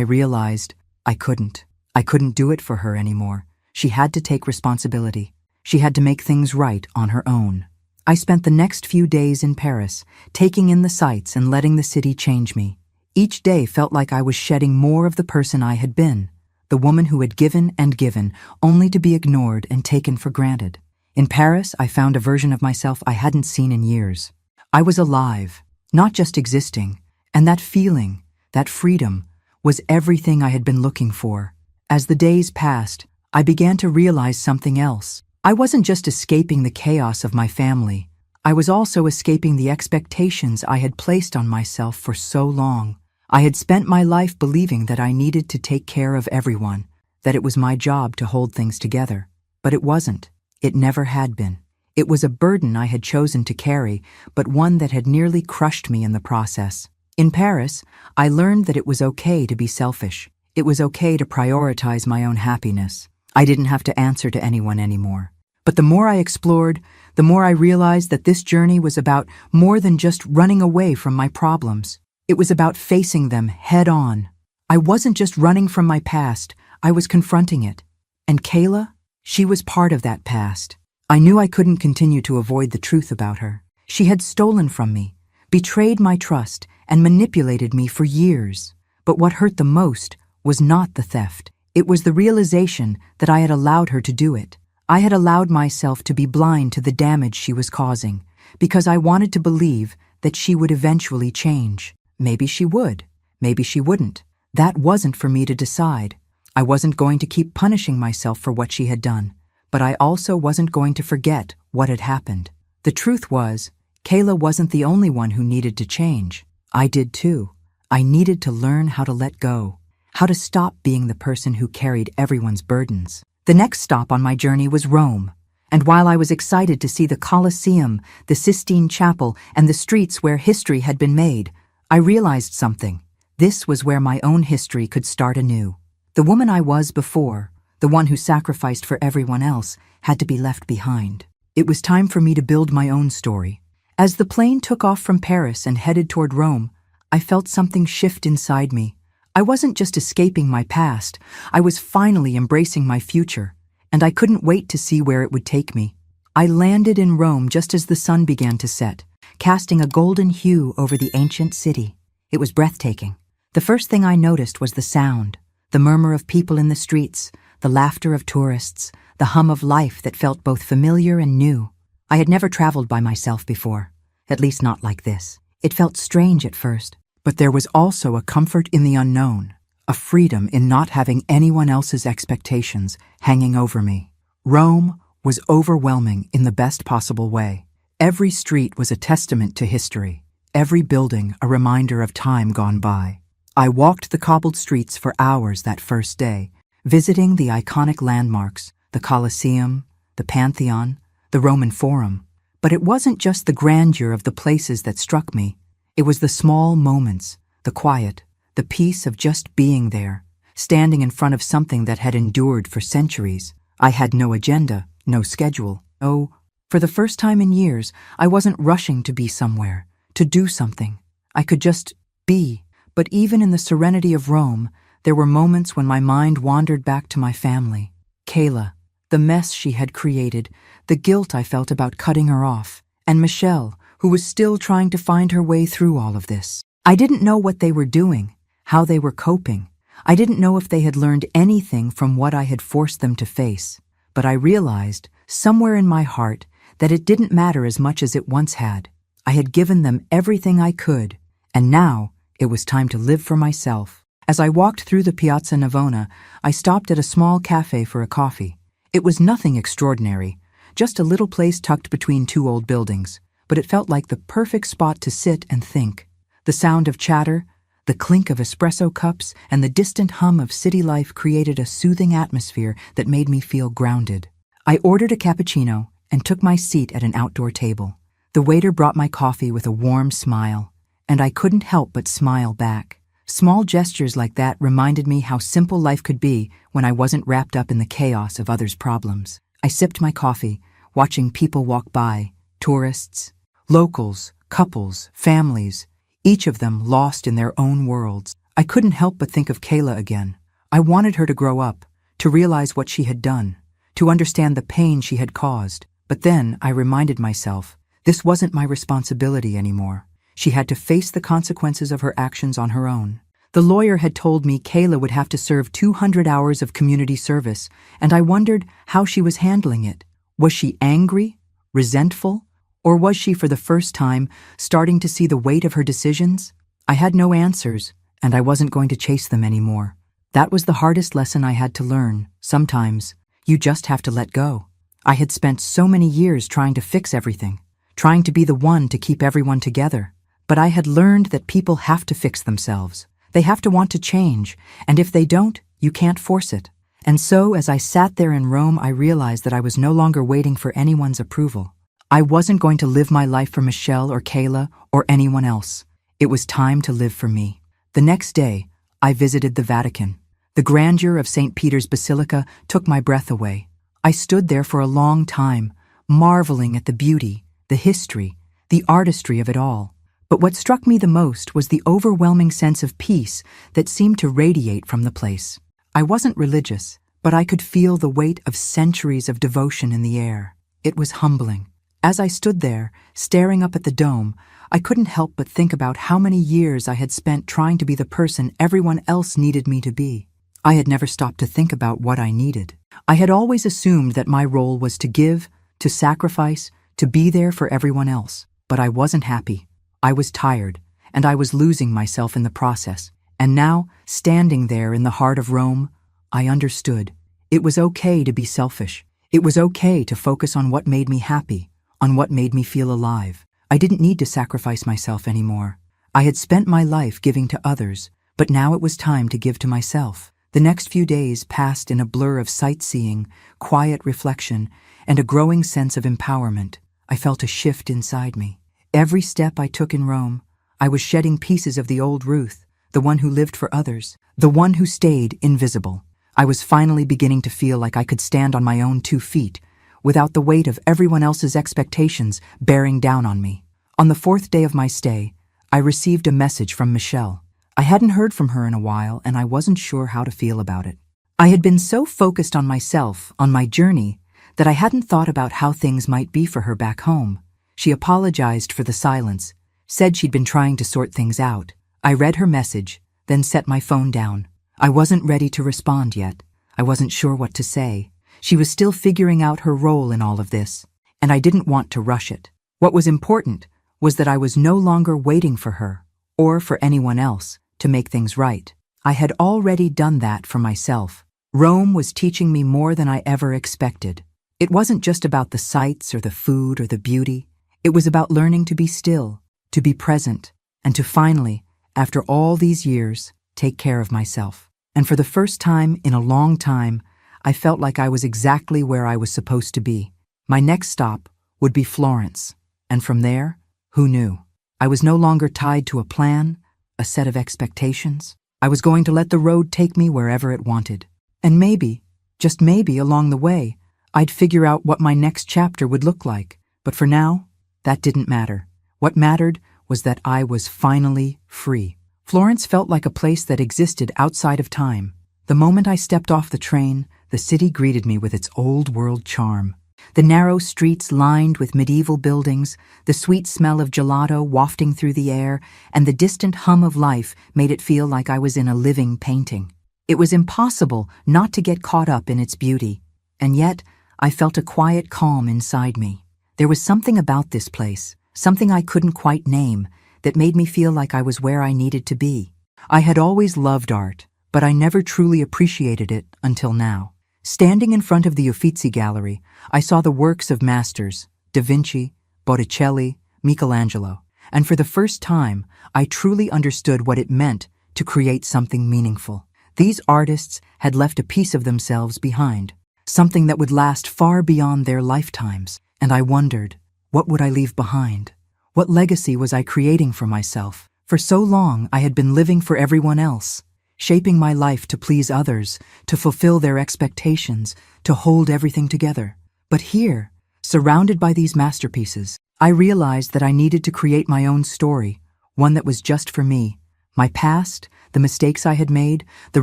realized I couldn't. I couldn't do it for her anymore. She had to take responsibility. She had to make things right on her own. I spent the next few days in Paris, taking in the sights and letting the city change me. Each day felt like I was shedding more of the person I had been, the woman who had given and given, only to be ignored and taken for granted. In Paris, I found a version of myself I hadn't seen in years. I was alive, not just existing, and that feeling, that freedom, was everything I had been looking for. As the days passed, I began to realize something else. I wasn't just escaping the chaos of my family. I was also escaping the expectations I had placed on myself for so long. I had spent my life believing that I needed to take care of everyone, that it was my job to hold things together. But it wasn't. It never had been. It was a burden I had chosen to carry, but one that had nearly crushed me in the process. In Paris, I learned that it was okay to be selfish. It was okay to prioritize my own happiness. I didn't have to answer to anyone anymore. But the more I explored, the more I realized that this journey was about more than just running away from my problems. It was about facing them head on. I wasn't just running from my past, I was confronting it. And Kayla, she was part of that past. I knew I couldn't continue to avoid the truth about her. She had stolen from me, betrayed my trust, and manipulated me for years. But what hurt the most was not the theft. It was the realization that I had allowed her to do it. I had allowed myself to be blind to the damage she was causing, because I wanted to believe that she would eventually change. Maybe she would. Maybe she wouldn't. That wasn't for me to decide. I wasn't going to keep punishing myself for what she had done, but I also wasn't going to forget what had happened. The truth was, Kayla wasn't the only one who needed to change. I did too. I needed to learn how to let go, how to stop being the person who carried everyone's burdens. The next stop on my journey was Rome, and while I was excited to see the Colosseum, the Sistine Chapel, and the streets where history had been made, I realized something. This was where my own history could start anew. The woman I was before, the one who sacrificed for everyone else, had to be left behind. It was time for me to build my own story. As the plane took off from Paris and headed toward Rome, I felt something shift inside me. I wasn't just escaping my past, I was finally embracing my future, and I couldn't wait to see where it would take me. I landed in Rome just as the sun began to set, casting a golden hue over the ancient city. It was breathtaking. The first thing I noticed was the sound, the murmur of people in the streets, the laughter of tourists, the hum of life that felt both familiar and new. I had never traveled by myself before, at least not like this. It felt strange at first, but there was also a comfort in the unknown, a freedom in not having anyone else's expectations hanging over me. Rome was overwhelming in the best possible way. Every street was a testament to history, every building a reminder of time gone by. I walked the cobbled streets for hours that first day, visiting the iconic landmarks, the Colosseum, the Pantheon, the Roman Forum. But it wasn't just the grandeur of the places that struck me. It was the small moments, the quiet, the peace of just being there, standing in front of something that had endured for centuries. I had no agenda, no schedule. Oh, for the first time in years, I wasn't rushing to be somewhere, to do something. I could just be. But even in the serenity of Rome, there were moments when my mind wandered back to my family. Kayla, the mess she had created, the guilt I felt about cutting her off, and Michelle, who was still trying to find her way through all of this. I didn't know what they were doing, how they were coping. I didn't know if they had learned anything from what I had forced them to face, but I realized, somewhere in my heart, that it didn't matter as much as it once had. I had given them everything I could, and now it was time to live for myself. As I walked through the Piazza Navona, I stopped at a small cafe for a coffee. It was nothing extraordinary, just a little place tucked between two old buildings, but it felt like the perfect spot to sit and think. The sound of chatter, the clink of espresso cups, and the distant hum of city life created a soothing atmosphere that made me feel grounded. I ordered a cappuccino and took my seat at an outdoor table. The waiter brought my coffee with a warm smile, and I couldn't help but smile back. Small gestures like that reminded me how simple life could be when I wasn't wrapped up in the chaos of others' problems. I sipped my coffee, watching people walk by, tourists, locals, couples, families, each of them lost in their own worlds. I couldn't help but think of Kayla again. I wanted her to grow up, to realize what she had done, to understand the pain she had caused. But then I reminded myself, this wasn't my responsibility anymore. She had to face the consequences of her actions on her own. The lawyer had told me Kayla would have to serve 200 hours of community service, and I wondered how she was handling it. Was she angry, resentful, or was she for the first time starting to see the weight of her decisions? I had no answers, and I wasn't going to chase them anymore. That was the hardest lesson I had to learn. Sometimes, you just have to let go. I had spent so many years trying to fix everything, trying to be the one to keep everyone together. But I had learned that people have to fix themselves. They have to want to change, and if they don't, you can't force it. And so, as I sat there in Rome, I realized that I was no longer waiting for anyone's approval. I wasn't going to live my life for Michelle or Kayla or anyone else. It was time to live for me. The next day, I visited the Vatican. The grandeur of St. Peter's Basilica took my breath away. I stood there for a long time, marveling at the beauty, the history, the artistry of it all. But what struck me the most was the overwhelming sense of peace that seemed to radiate from the place. I wasn't religious, but I could feel the weight of centuries of devotion in the air. It was humbling. As I stood there, staring up at the dome, I couldn't help but think about how many years I had spent trying to be the person everyone else needed me to be. I had never stopped to think about what I needed. I had always assumed that my role was to give, to sacrifice, to be there for everyone else. But I wasn't happy. I was tired, and I was losing myself in the process. And now, standing there in the heart of Rome, I understood. It was okay to be selfish. It was okay to focus on what made me happy, on what made me feel alive. I didn't need to sacrifice myself anymore. I had spent my life giving to others, but now it was time to give to myself. The next few days passed in a blur of sightseeing, quiet reflection, and a growing sense of empowerment. I felt a shift inside me. Every step I took in Rome, I was shedding pieces of the old Ruth, the one who lived for others, the one who stayed invisible. I was finally beginning to feel like I could stand on my own 2 feet, without the weight of everyone else's expectations bearing down on me. On the 4th day of my stay, I received a message from Michelle. I hadn't heard from her in a while, and I wasn't sure how to feel about it. I had been so focused on myself, on my journey, that I hadn't thought about how things might be for her back home. She apologized for the silence, said she'd been trying to sort things out. I read her message, then set my phone down. I wasn't ready to respond yet. I wasn't sure what to say. She was still figuring out her role in all of this, and I didn't want to rush it. What was important was that I was no longer waiting for her, or for anyone else, to make things right. I had already done that for myself. Rome was teaching me more than I ever expected. It wasn't just about the sights or the food or the beauty. It was about learning to be still, to be present, and to finally, after all these years, take care of myself. And for the first time in a long time, I felt like I was exactly where I was supposed to be. My next stop would be Florence, and from there, who knew? I was no longer tied to a plan, a set of expectations. I was going to let the road take me wherever it wanted. And maybe, just maybe along the way, I'd figure out what my next chapter would look like. But for now, that didn't matter. What mattered was that I was finally free. Florence felt like a place that existed outside of time. The moment I stepped off the train, the city greeted me with its old-world charm. The narrow streets lined with medieval buildings, the sweet smell of gelato wafting through the air, and the distant hum of life made it feel like I was in a living painting. It was impossible not to get caught up in its beauty, and yet I felt a quiet calm inside me. There was something about this place, something I couldn't quite name, that made me feel like I was where I needed to be. I had always loved art, but I never truly appreciated it until now. Standing in front of the Uffizi Gallery, I saw the works of masters, Da Vinci, Botticelli, Michelangelo, and for the first time, I truly understood what it meant to create something meaningful. These artists had left a piece of themselves behind, something that would last far beyond their lifetimes, and I wondered, what would I leave behind? What legacy was I creating for myself? For so long, I had been living for everyone else, shaping my life to please others, to fulfill their expectations, to hold everything together. But here, surrounded by these masterpieces, I realized that I needed to create my own story, one that was just for me. My past, the mistakes I had made, the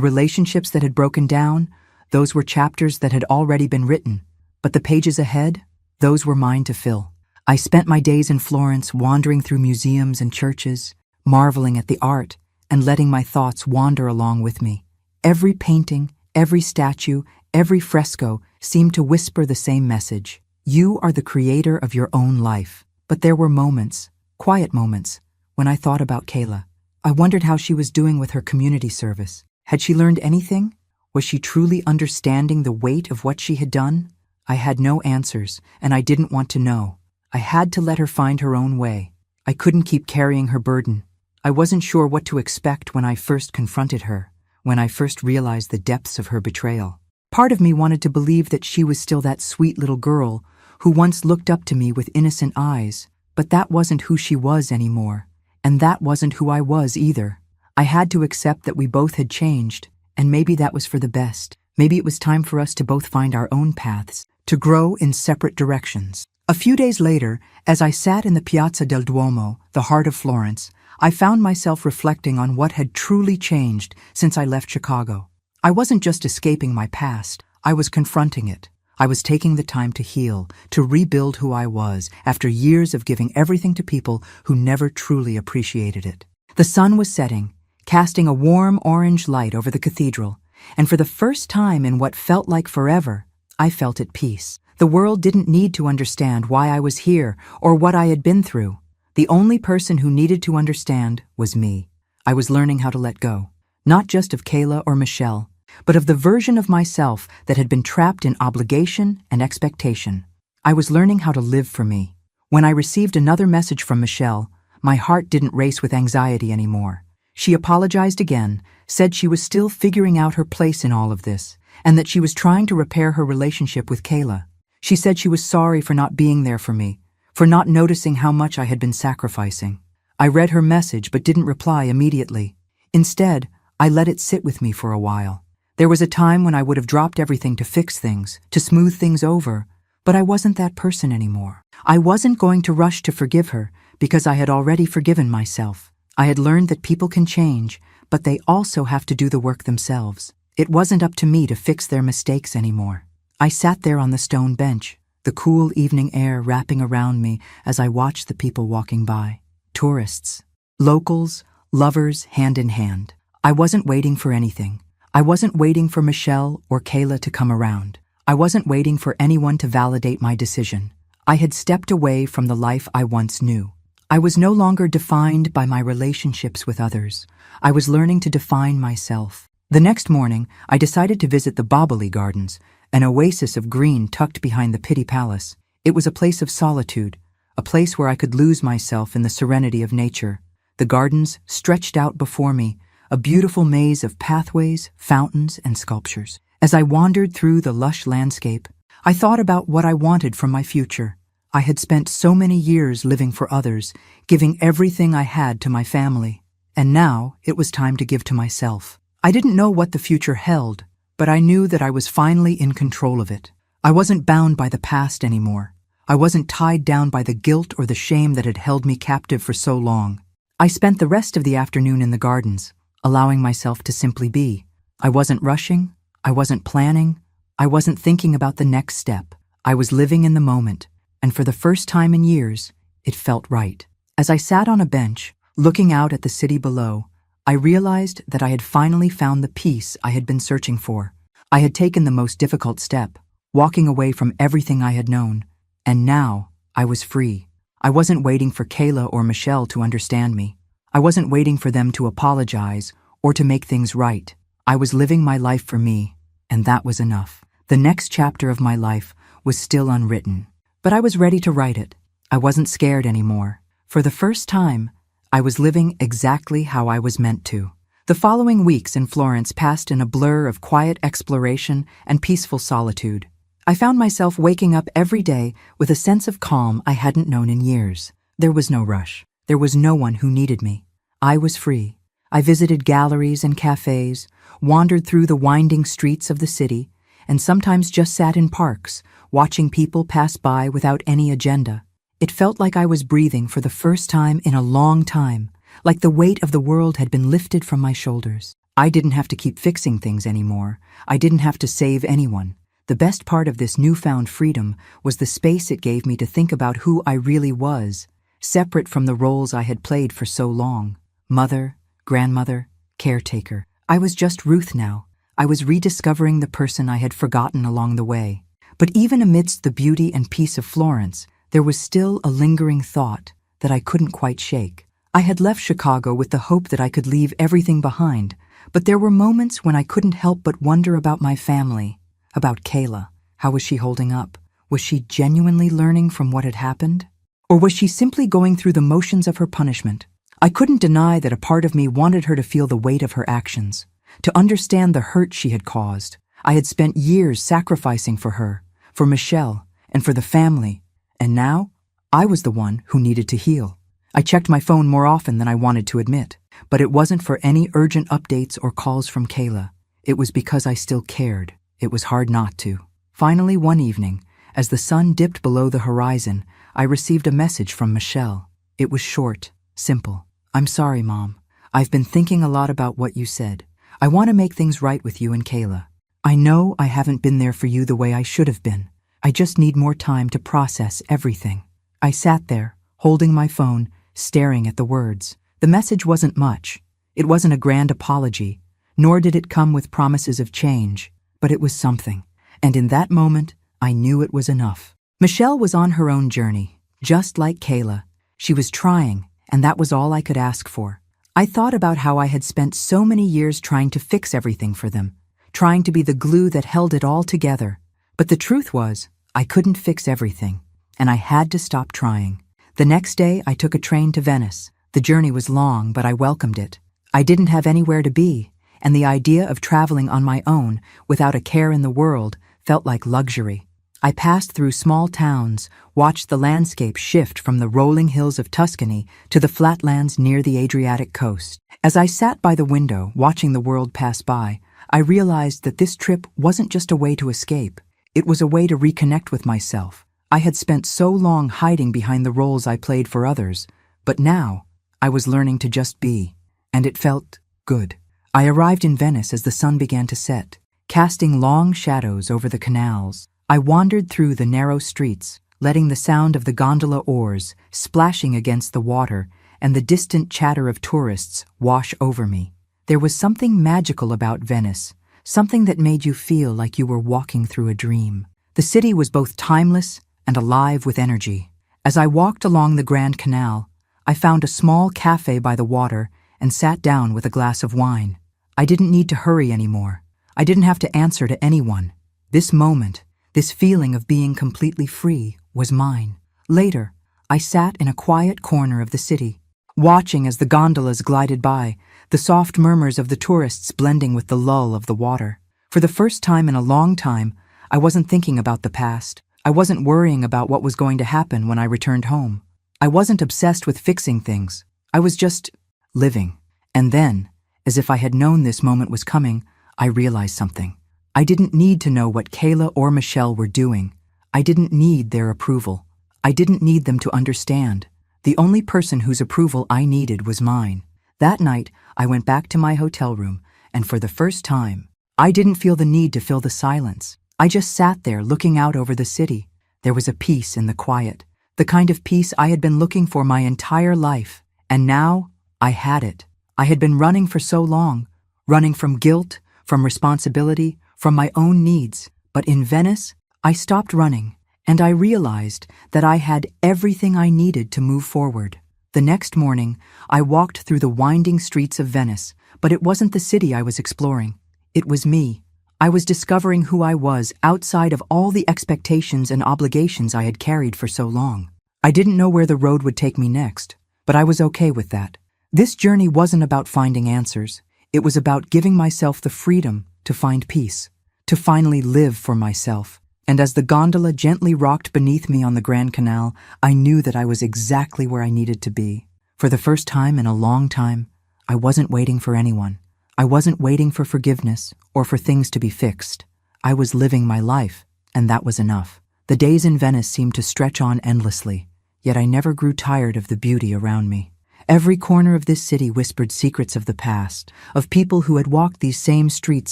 relationships that had broken down, those were chapters that had already been written. But the pages ahead, those were mine to fill. I spent my days in Florence wandering through museums and churches, marveling at the art, and letting my thoughts wander along with me. Every painting, every statue, every fresco seemed to whisper the same message. You are the creator of your own life. But there were moments, quiet moments, when I thought about Kayla. I wondered how she was doing with her community service. Had she learned anything? Was she truly understanding the weight of what she had done? I had no answers, and I didn't want to know. I had to let her find her own way. I couldn't keep carrying her burden. I wasn't sure what to expect when I first confronted her, when I first realized the depths of her betrayal. Part of me wanted to believe that she was still that sweet little girl who once looked up to me with innocent eyes, but that wasn't who she was anymore, and that wasn't who I was either. I had to accept that we both had changed, and maybe that was for the best. Maybe it was time for us to both find our own paths, to grow in separate directions. A few days later, as I sat in the Piazza del Duomo, the heart of Florence, I found myself reflecting on what had truly changed since I left Chicago. I wasn't just escaping my past, I was confronting it. I was taking the time to heal, to rebuild who I was after years of giving everything to people who never truly appreciated it. The sun was setting, casting a warm orange light over the cathedral, and for the first time in what felt like forever, I felt at peace. The world didn't need to understand why I was here or what I had been through. The only person who needed to understand was me. I was learning how to let go, not just of Kayla or Michelle, but of the version of myself that had been trapped in obligation and expectation. I was learning how to live for me. When I received another message from Michelle, my heart didn't race with anxiety anymore. She apologized again, said she was still figuring out her place in all of this, and that she was trying to repair her relationship with Kayla. She said she was sorry for not being there for me, for not noticing how much I had been sacrificing. I read her message but didn't reply immediately. Instead, I let it sit with me for a while. There was a time when I would have dropped everything to fix things, to smooth things over, but I wasn't that person anymore. I wasn't going to rush to forgive her because I had already forgiven myself. I had learned that people can change, but they also have to do the work themselves. It wasn't up to me to fix their mistakes anymore. I sat there on the stone bench, the cool evening air wrapping around me as I watched the people walking by. Tourists, locals, lovers, hand in hand. I wasn't waiting for anything. I wasn't waiting for Michelle or Kayla to come around. I wasn't waiting for anyone to validate my decision. I had stepped away from the life I once knew. I was no longer defined by my relationships with others. I was learning to define myself. The next morning, I decided to visit the Boboli Gardens, an oasis of green tucked behind the Pitti Palace. It was a place of solitude, a place where I could lose myself in the serenity of nature. The gardens stretched out before me, a beautiful maze of pathways, fountains, and sculptures. As I wandered through the lush landscape, I thought about what I wanted from my future. I had spent so many years living for others, giving everything I had to my family, and now it was time to give to myself. I didn't know what the future held, but I knew that I was finally in control of it. I wasn't bound by the past anymore. I wasn't tied down by the guilt or the shame that had held me captive for so long. I spent the rest of the afternoon in the gardens, allowing myself to simply be. I wasn't rushing, I wasn't planning, I wasn't thinking about the next step. I was living in the moment, and for the first time in years, it felt right. As I sat on a bench, looking out at the city below, I realized that I had finally found the peace I had been searching for. I had taken the most difficult step, walking away from everything I had known, and now I was free. I wasn't waiting for Kayla or Michelle to understand me. I wasn't waiting for them to apologize or to make things right. I was living my life for me, and that was enough. The next chapter of my life was still unwritten, but I was ready to write it. I wasn't scared anymore. For the first time, I was living exactly how I was meant to. The following weeks in Florence passed in a blur of quiet exploration and peaceful solitude. I found myself waking up every day with a sense of calm I hadn't known in years. There was no rush. There was no one who needed me. I was free. I visited galleries and cafes, wandered through the winding streets of the city, and sometimes just sat in parks, watching people pass by without any agenda. It felt like I was breathing for the first time in a long time, like the weight of the world had been lifted from my shoulders. I didn't have to keep fixing things anymore. I didn't have to save anyone. The best part of this newfound freedom was the space it gave me to think about who I really was, separate from the roles I had played for so long. Mother, grandmother, caretaker. I was just Ruth now. I was rediscovering the person I had forgotten along the way. But even amidst the beauty and peace of Florence, there was still a lingering thought that I couldn't quite shake. I had left Chicago with the hope that I could leave everything behind, but there were moments when I couldn't help but wonder about my family, about Kayla. How was she holding up? Was she genuinely learning from what had happened? Or was she simply going through the motions of her punishment? I couldn't deny that a part of me wanted her to feel the weight of her actions, to understand the hurt she had caused. I had spent years sacrificing for her, for Michelle, and for the family, and now I was the one who needed to heal. I checked my phone more often than I wanted to admit, but it wasn't for any urgent updates or calls from Kayla. It was because I still cared. It was hard not to. Finally, one evening, as the sun dipped below the horizon, I received a message from Michelle. It was short, simple. "I'm sorry, Mom. I've been thinking a lot about what you said. I want to make things right with you and Kayla. I know I haven't been there for you the way I should have been. I just need more time to process everything." I sat there, holding my phone, staring at the words. The message wasn't much. It wasn't a grand apology, nor did it come with promises of change, but it was something. And in that moment, I knew it was enough. Michelle was on her own journey, just like Kayla. She was trying, and that was all I could ask for. I thought about how I had spent so many years trying to fix everything for them, trying to be the glue that held it all together. But the truth was, I couldn't fix everything, and I had to stop trying. The next day, I took a train to Venice. The journey was long, but I welcomed it. I didn't have anywhere to be, and the idea of traveling on my own, without a care in the world, felt like luxury. I passed through small towns, watched the landscape shift from the rolling hills of Tuscany to the flatlands near the Adriatic coast. As I sat by the window, watching the world pass by, I realized that this trip wasn't just a way to escape. It was a way to reconnect with myself. I had spent so long hiding behind the roles I played for others, but now I was learning to just be, and it felt good. I arrived in Venice as the sun began to set, casting long shadows over the canals. I wandered through the narrow streets, letting the sound of the gondola oars splashing against the water and the distant chatter of tourists wash over me. There was something magical about Venice, something that made you feel like you were walking through a dream. The city was both timeless and alive with energy. As I walked along the Grand Canal, I found a small cafe by the water and sat down with a glass of wine. I didn't need to hurry anymore. I didn't have to answer to anyone. This moment, this feeling of being completely free, was mine. Later, I sat in a quiet corner of the city, watching as the gondolas glided by, the soft murmurs of the tourists blending with the lull of the water. For the first time in a long time, I wasn't thinking about the past. I wasn't worrying about what was going to happen when I returned home. I wasn't obsessed with fixing things. I was just living. And then, as if I had known this moment was coming, I realized something. I didn't need to know what Kayla or Michelle were doing. I didn't need their approval. I didn't need them to understand. The only person whose approval I needed was mine. That night, I went back to my hotel room, and for the first time, I didn't feel the need to fill the silence. I just sat there looking out over the city. There was a peace in the quiet, the kind of peace I had been looking for my entire life. And now, I had it. I had been running for so long, running from guilt, from responsibility, from my own needs. But in Venice, I stopped running, and I realized that I had everything I needed to move forward. The next morning, I walked through the winding streets of Venice, but it wasn't the city I was exploring. It was me. I was discovering who I was outside of all the expectations and obligations I had carried for so long. I didn't know where the road would take me next, but I was okay with that. This journey wasn't about finding answers. It was about giving myself the freedom to find peace, to finally live for myself. And as the gondola gently rocked beneath me on the Grand Canal, I knew that I was exactly where I needed to be. For the first time in a long time, I wasn't waiting for anyone. I wasn't waiting for forgiveness or for things to be fixed. I was living my life, and that was enough. The days in Venice seemed to stretch on endlessly, yet I never grew tired of the beauty around me. Every corner of this city whispered secrets of the past, of people who had walked these same streets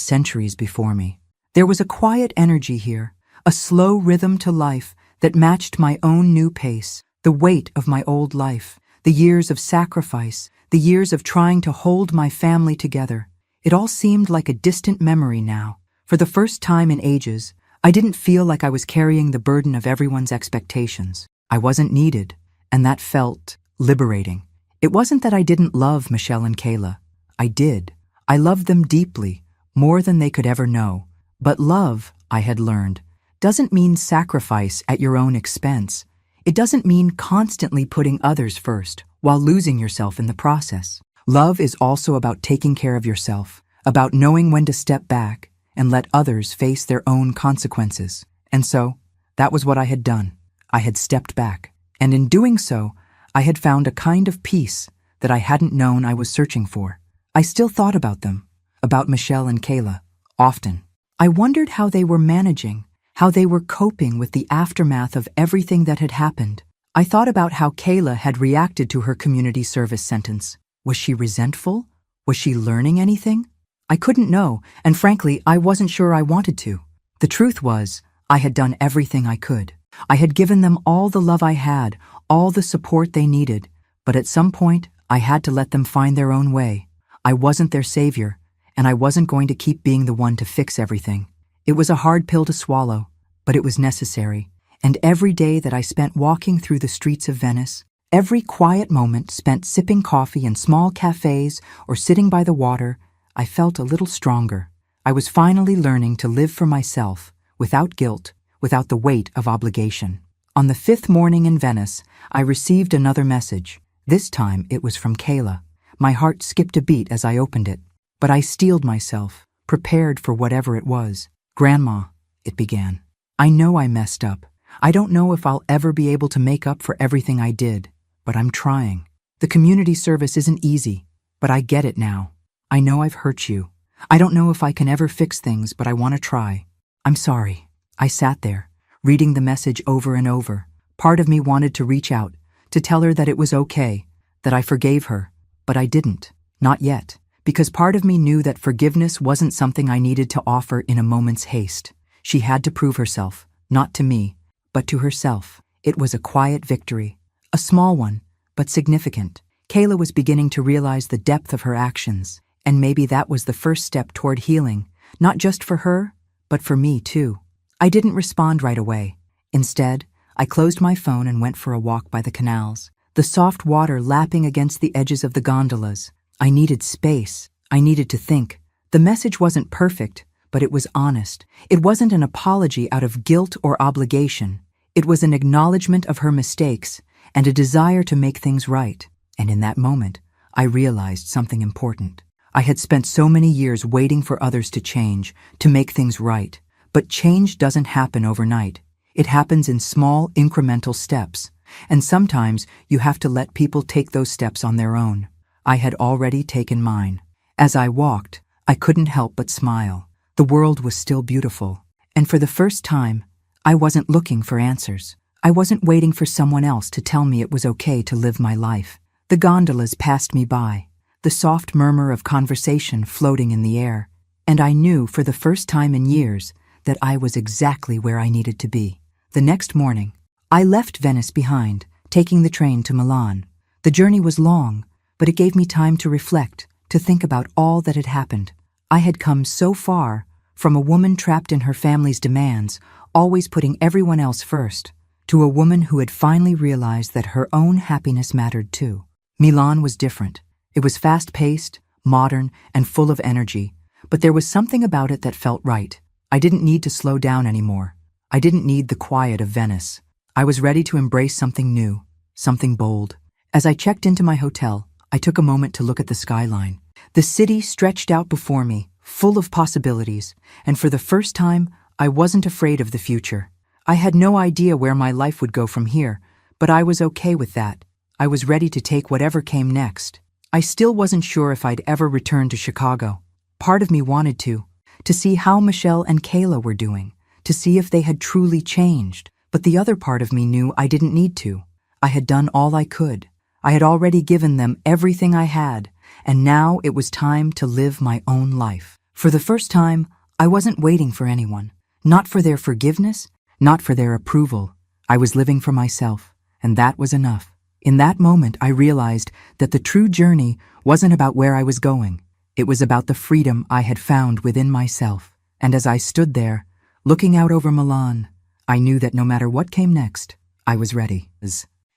centuries before me. There was a quiet energy here, a slow rhythm to life that matched my own new pace, the weight of my old life, the years of sacrifice, the years of trying to hold my family together. It all seemed like a distant memory now. For the first time in ages, I didn't feel like I was carrying the burden of everyone's expectations. I wasn't needed, and that felt liberating. It wasn't that I didn't love Michelle and Kayla. I did. I loved them deeply, more than they could ever know. But love, I had learned, doesn't mean sacrifice at your own expense. It doesn't mean constantly putting others first while losing yourself in the process. Love is also about taking care of yourself, about knowing when to step back and let others face their own consequences. And so, that was what I had done. I had stepped back, and in doing so, I had found a kind of peace that I hadn't known I was searching for. I still thought about them, about Michelle and Kayla, often. I wondered how they were managing, how they were coping with the aftermath of everything that had happened. I thought about how Kayla had reacted to her community service sentence. Was she resentful? Was she learning anything? I couldn't know, and frankly, I wasn't sure I wanted to. The truth was, I had done everything I could. I had given them all the love I had, all the support they needed, but at some point, I had to let them find their own way. I wasn't their savior, and I wasn't going to keep being the one to fix everything. It was a hard pill to swallow, but it was necessary. And every day that I spent walking through the streets of Venice, every quiet moment spent sipping coffee in small cafes or sitting by the water, I felt a little stronger. I was finally learning to live for myself, without guilt, without the weight of obligation. On the 5th morning in Venice, I received another message. This time it was from Kayla. My heart skipped a beat as I opened it, but I steeled myself, prepared for whatever it was. "Grandma," it began. "I know I messed up. I don't know if I'll ever be able to make up for everything I did, but I'm trying. The community service isn't easy, but I get it now. I know I've hurt you. I don't know if I can ever fix things, but I want to try. I'm sorry." I sat there, reading the message over and over. Part of me wanted to reach out, to tell her that it was okay, that I forgave her, but I didn't. Not yet, because part of me knew that forgiveness wasn't something I needed to offer in a moment's haste. She had to prove herself, not to me, but to herself. It was a quiet victory, a small one, but significant. Kayla was beginning to realize the depth of her actions, and maybe that was the first step toward healing, not just for her, but for me too. I didn't respond right away. Instead, I closed my phone and went for a walk by the canals, the soft water lapping against the edges of the gondolas. I needed space. I needed to think. The message wasn't perfect, but it was honest. It wasn't an apology out of guilt or obligation. It was an acknowledgement of her mistakes and a desire to make things right. And in that moment, I realized something important. I had spent so many years waiting for others to change, to make things right. But change doesn't happen overnight. It happens in small, incremental steps. And sometimes you have to let people take those steps on their own. I had already taken mine. As I walked, I couldn't help but smile. The world was still beautiful. And for the first time, I wasn't looking for answers. I wasn't waiting for someone else to tell me it was okay to live my life. The gondolas passed me by, the soft murmur of conversation floating in the air. and I knew for the first time in years that I was exactly where I needed to be. The next morning, I left Venice behind, taking the train to Milan. The journey was long, but it gave me time to reflect, to think about all that had happened. I had come so far, from a woman trapped in her family's demands, always putting everyone else first, to a woman who had finally realized that her own happiness mattered too. Milan was different. It was fast-paced, modern, and full of energy, but there was something about it that felt right. I didn't need to slow down anymore. I didn't need the quiet of Venice. I was ready to embrace something new, something bold. As I checked into my hotel, I took a moment to look at the skyline. The city stretched out before me, full of possibilities, and for the first time, I wasn't afraid of the future. I had no idea where my life would go from here, but I was okay with that. I was ready to take whatever came next. I still wasn't sure if I'd ever return to Chicago. Part of me wanted to see how Michelle and Kayla were doing, to see if they had truly changed, but the other part of me knew I didn't need to. I had done all I could. I had already given them everything I had, and now it was time to live my own life. For the first time, I wasn't waiting for anyone, not for their forgiveness, not for their approval. I was living for myself, and that was enough. In that moment, I realized that the true journey wasn't about where I was going. It was about the freedom I had found within myself. And as I stood there, looking out over Milan, I knew that no matter what came next, I was ready.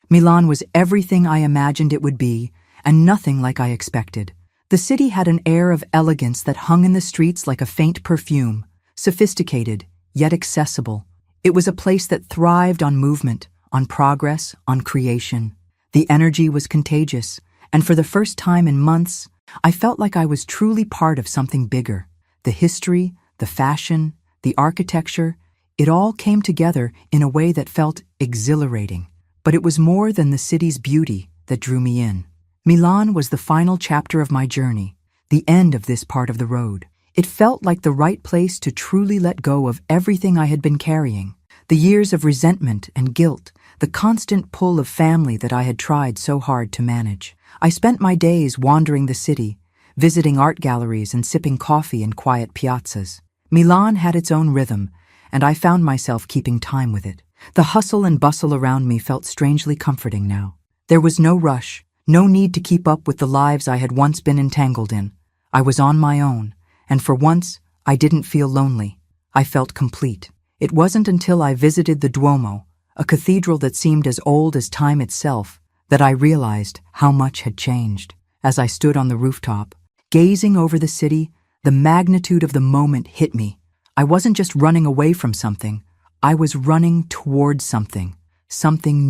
Milan was everything I imagined it would be, and nothing like I expected. The city had an air of elegance that hung in the streets like a faint perfume, sophisticated, yet accessible. It was a place that thrived on movement, on progress, on creation. The energy was contagious, and for the first time in months, I felt like I was truly part of something bigger. The history, the fashion, the architecture, it all came together in a way that felt exhilarating. But it was more than the city's beauty that drew me in. Milan was the final chapter of my journey, the end of this part of the road. It felt like the right place to truly let go of everything I had been carrying. The years of resentment and guilt, the constant pull of family that I had tried so hard to manage. I spent my days wandering the city, visiting art galleries and sipping coffee in quiet piazzas. Milan had its own rhythm, and I found myself keeping time with it. The hustle and bustle around me felt strangely comforting now. There was no rush, no need to keep up with the lives I had once been entangled in. I was on my own, and for once, I didn't feel lonely. I felt complete. It wasn't until I visited the Duomo, a cathedral that seemed as old as time itself, that I realized how much had changed. As I stood on the rooftop, gazing over the city, the magnitude of the moment hit me. I wasn't just running away from something. I was running towards something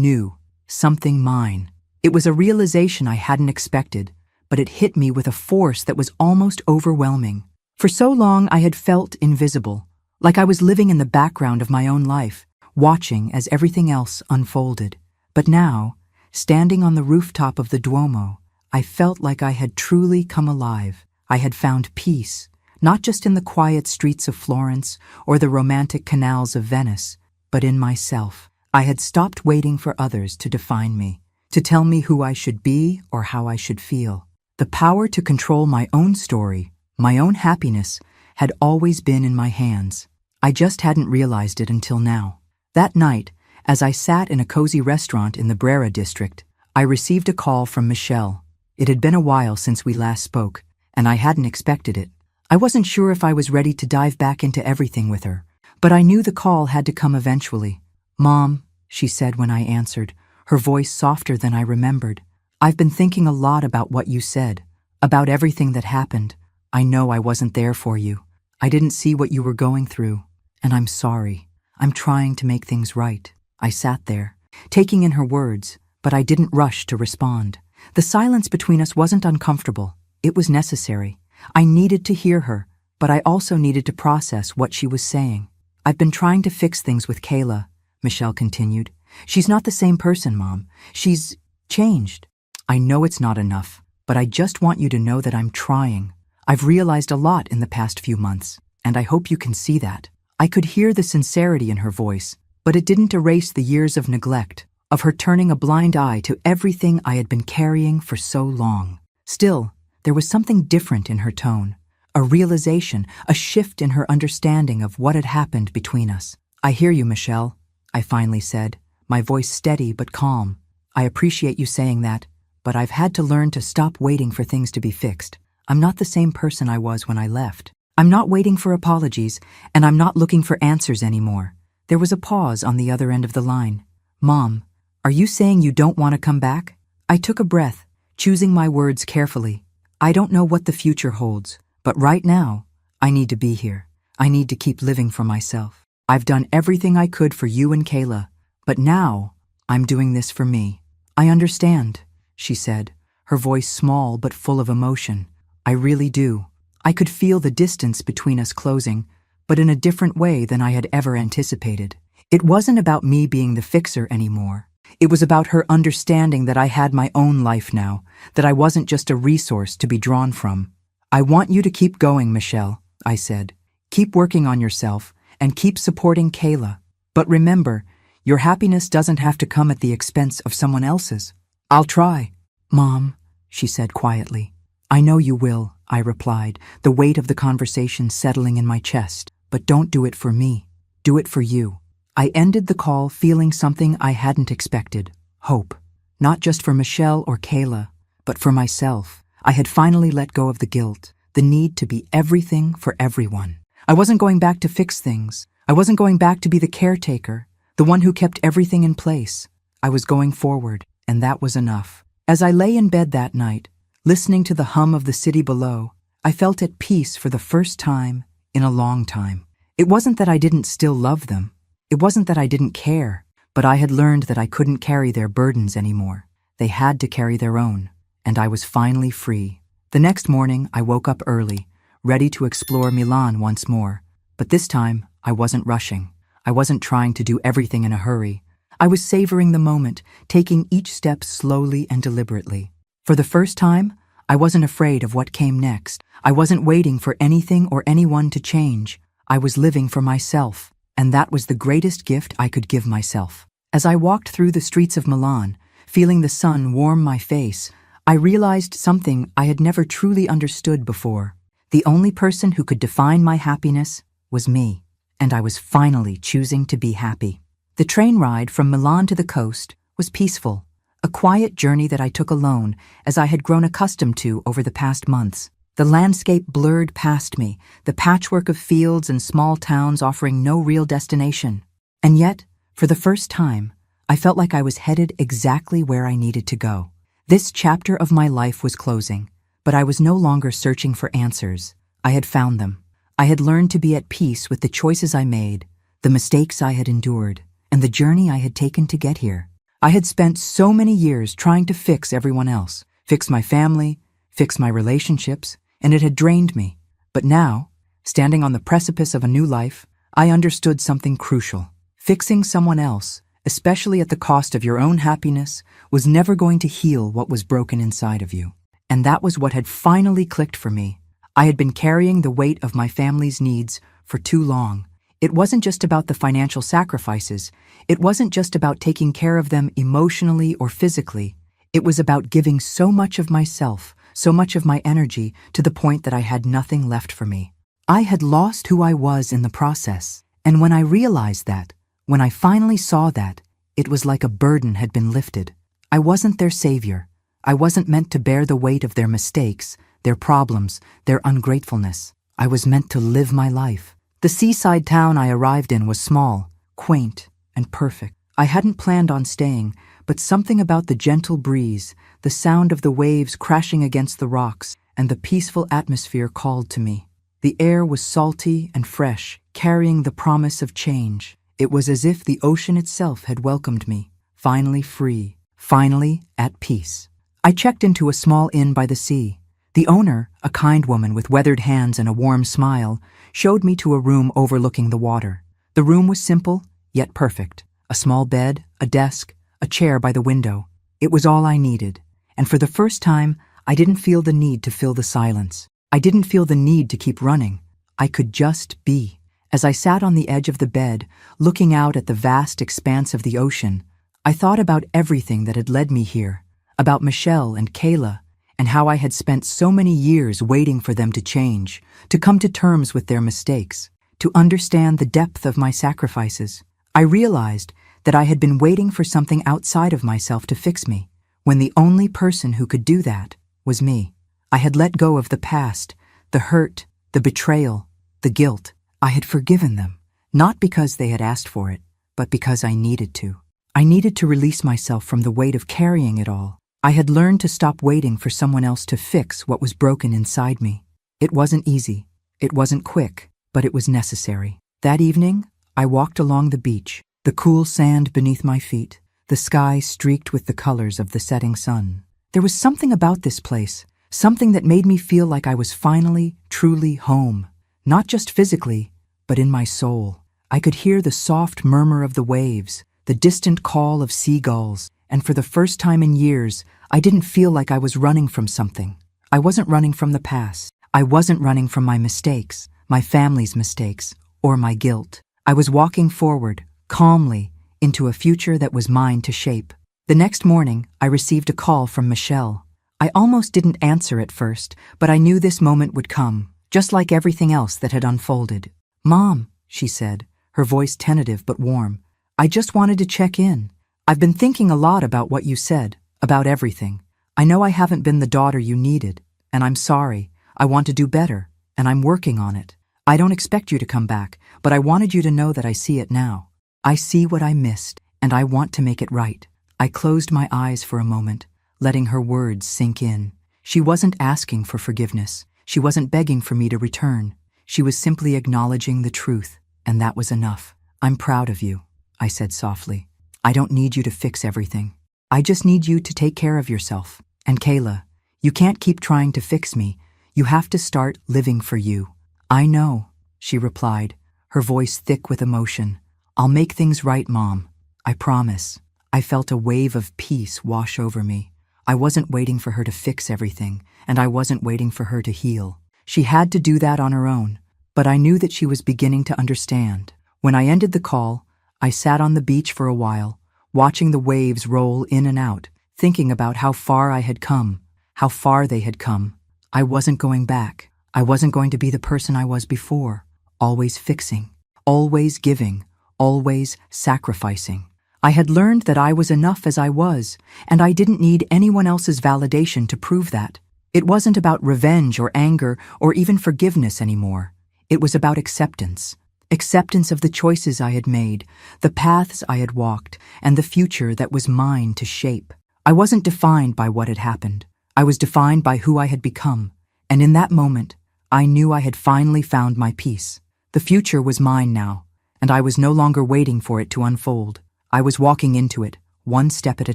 new, something mine. It was a realization I hadn't expected, but it hit me with a force that was almost overwhelming. For so long I had felt invisible, like I was living in the background of my own life, watching as everything else unfolded. But now, standing on the rooftop of the Duomo, I felt like I had truly come alive. I had found peace, not just in the quiet streets of Florence or the romantic canals of Venice, but in myself. I had stopped waiting for others to define me, to tell me who I should be or how I should feel. The power to control my own story, my own happiness, had always been in my hands. I just hadn't realized it until now. That night, as I sat in a cozy restaurant in the Brera district, I received a call from Michelle. It had been a while since we last spoke, and I hadn't expected it. I wasn't sure if I was ready to dive back into everything with her, but I knew the call had to come eventually. "Mom," she said when I answered, her voice softer than I remembered. "I've been thinking a lot about what you said, about everything that happened. I know I wasn't there for you. I didn't see what you were going through, and I'm sorry. I'm trying to make things right." I sat there, taking in her words, but I didn't rush to respond. The silence between us wasn't uncomfortable. It was necessary. I needed to hear her, but I also needed to process what she was saying. "I've been trying to fix things with Kayla," Michelle continued. "She's not the same person, Mom. She's changed. I know it's not enough, but I just want you to know that I'm trying. I've realized a lot in the past few months, and I hope you can see that." I could hear the sincerity in her voice, but it didn't erase the years of neglect, of her turning a blind eye to everything I had been carrying for so long. Still, there was something different in her tone, a realization, a shift in her understanding of what had happened between us. "I hear you, Michelle," I finally said, my voice steady but calm. "I appreciate you saying that, but I've had to learn to stop waiting for things to be fixed. I'm not the same person I was when I left. I'm not waiting for apologies, and I'm not looking for answers anymore." There was a pause on the other end of the line. "Mom, are you saying you don't want to come back?" I took a breath, choosing my words carefully. "I don't know what the future holds, but right now, I need to be here. I need to keep living for myself. I've done everything I could for you and Kayla, but now I'm doing this for me." "I understand," she said, her voice small but full of emotion. "I really do." I could feel the distance between us closing, but in a different way than I had ever anticipated. It wasn't about me being the fixer anymore. It was about her understanding that I had my own life now, that I wasn't just a resource to be drawn from. "I want you to keep going, Michelle," I said. "Keep working on yourself and keep supporting Kayla. But remember, your happiness doesn't have to come at the expense of someone else's." "I'll try." "Mom," she said quietly. "I know you will," I replied, the weight of the conversation settling in my chest. "But don't do it for me. Do it for you." I ended the call feeling something I hadn't expected: hope. Not just for Michelle or Kayla, but for myself. I had finally let go of the guilt, the need to be everything for everyone. I wasn't going back to fix things. I wasn't going back to be the caretaker, the one who kept everything in place. I was going forward, and that was enough. As I lay in bed that night, listening to the hum of the city below, I felt at peace for the first time in a long time. It wasn't that I didn't still love them. It wasn't that I didn't care, but I had learned that I couldn't carry their burdens anymore. They had to carry their own, and I was finally free. The next morning, I woke up early, ready to explore Milan once more. But this time, I wasn't rushing. I wasn't trying to do everything in a hurry. I was savoring the moment, taking each step slowly and deliberately. For the first time, I wasn't afraid of what came next. I wasn't waiting for anything or anyone to change. I was living for myself, and that was the greatest gift I could give myself. As I walked through the streets of Milan, feeling the sun warm my face, I realized something I had never truly understood before. The only person who could define my happiness was me, and I was finally choosing to be happy. The train ride from Milan to the coast was peaceful, a quiet journey that I took alone, as I had grown accustomed to over the past months. The landscape blurred past me, the patchwork of fields and small towns offering no real destination. And yet, for the first time, I felt like I was headed exactly where I needed to go. This chapter of my life was closing, but I was no longer searching for answers. I had found them. I had learned to be at peace with the choices I made, the mistakes I had endured, and the journey I had taken to get here. I had spent so many years trying to fix everyone else, fix my family, fix my relationships, and it had drained me. But now, standing on the precipice of a new life, I understood something crucial. Fixing someone else, especially at the cost of your own happiness, was never going to heal what was broken inside of you. And that was what had finally clicked for me. I had been carrying the weight of my family's needs for too long. It wasn't just about the financial sacrifices. It wasn't just about taking care of them emotionally or physically. It was about giving so much of myself, so much of my energy, to the point that I had nothing left for me. I had lost who I was in the process. And when I realized that, when I finally saw that, it was like a burden had been lifted. I wasn't their savior. I wasn't meant to bear the weight of their mistakes, their problems, their ungratefulness. I was meant to live my life. The seaside town I arrived in was small, quaint, and perfect. I hadn't planned on staying, but something about the gentle breeze, the sound of the waves crashing against the rocks, and the peaceful atmosphere called to me. The air was salty and fresh, carrying the promise of change. It was as if the ocean itself had welcomed me, finally free, finally at peace. I checked into a small inn by the sea. The owner, a kind woman with weathered hands and a warm smile, showed me to a room overlooking the water. The room was simple, yet perfect. A small bed, a desk, a chair by the window. It was all I needed, and for the first time, I didn't feel the need to fill the silence. I didn't feel the need to keep running. I could just be. As I sat on the edge of the bed, looking out at the vast expanse of the ocean, I thought about everything that had led me here, about Michelle and Kayla, and how I had spent so many years waiting for them to change, to come to terms with their mistakes, to understand the depth of my sacrifices. I realized that I had been waiting for something outside of myself to fix me, when the only person who could do that was me. I had let go of the past, the hurt, the betrayal, the guilt. I had forgiven them, not because they had asked for it, but because I needed to. I needed to release myself from the weight of carrying it all. I had learned to stop waiting for someone else to fix what was broken inside me. It wasn't easy, it wasn't quick, but it was necessary. That evening, I walked along the beach, the cool sand beneath my feet, the sky streaked with the colors of the setting sun. There was something about this place, something that made me feel like I was finally, truly home. Not just physically, but in my soul. I could hear the soft murmur of the waves, the distant call of seagulls, and for the first time in years, I didn't feel like I was running from something. I wasn't running from the past. I wasn't running from my mistakes, my family's mistakes, or my guilt. I was walking forward, calmly, into a future that was mine to shape. The next morning, I received a call from Michelle. I almost didn't answer at first, but I knew this moment would come, just like everything else that had unfolded. "Mom," she said, her voice tentative but warm, "I just wanted to check in. I've been thinking a lot about what you said, about everything. I know I haven't been the daughter you needed, and I'm sorry. I want to do better, and I'm working on it. I don't expect you to come back, but I wanted you to know that I see it now. I see what I missed, and I want to make it right." I closed my eyes for a moment, letting her words sink in. She wasn't asking for forgiveness. She wasn't begging for me to return. She was simply acknowledging the truth, and that was enough. "I'm proud of you," I said softly. "I don't need you to fix everything. I just need you to take care of yourself. And Kayla, you can't keep trying to fix me. You have to start living for you." "I know," she replied, her voice thick with emotion. "I'll make things right, Mom. I promise." I felt a wave of peace wash over me. I wasn't waiting for her to fix everything, and I wasn't waiting for her to heal. She had to do that on her own, but I knew that she was beginning to understand. When I ended the call, I sat on the beach for a while, watching the waves roll in and out, thinking about how far I had come, how far they had come. I wasn't going back. I wasn't going to be the person I was before, always fixing, always giving, always sacrificing. I had learned that I was enough as I was, and I didn't need anyone else's validation to prove that. It wasn't about revenge or anger or even forgiveness anymore. It was about acceptance. Acceptance of the choices I had made, the paths I had walked, and the future that was mine to shape. I wasn't defined by what had happened. I was defined by who I had become. And in that moment, I knew I had finally found my peace. The future was mine now, and I was no longer waiting for it to unfold. I was walking into it, one step at a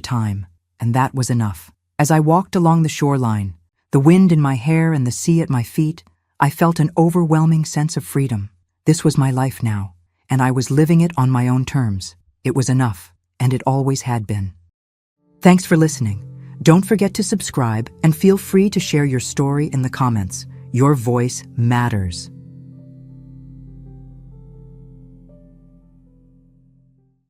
time, and that was enough. As I walked along the shoreline, the wind in my hair and the sea at my feet, I felt an overwhelming sense of freedom. This was my life now, and I was living it on my own terms. It was enough, and it always had been. Thanks for listening. Don't forget to subscribe and feel free to share your story in the comments. Your voice matters.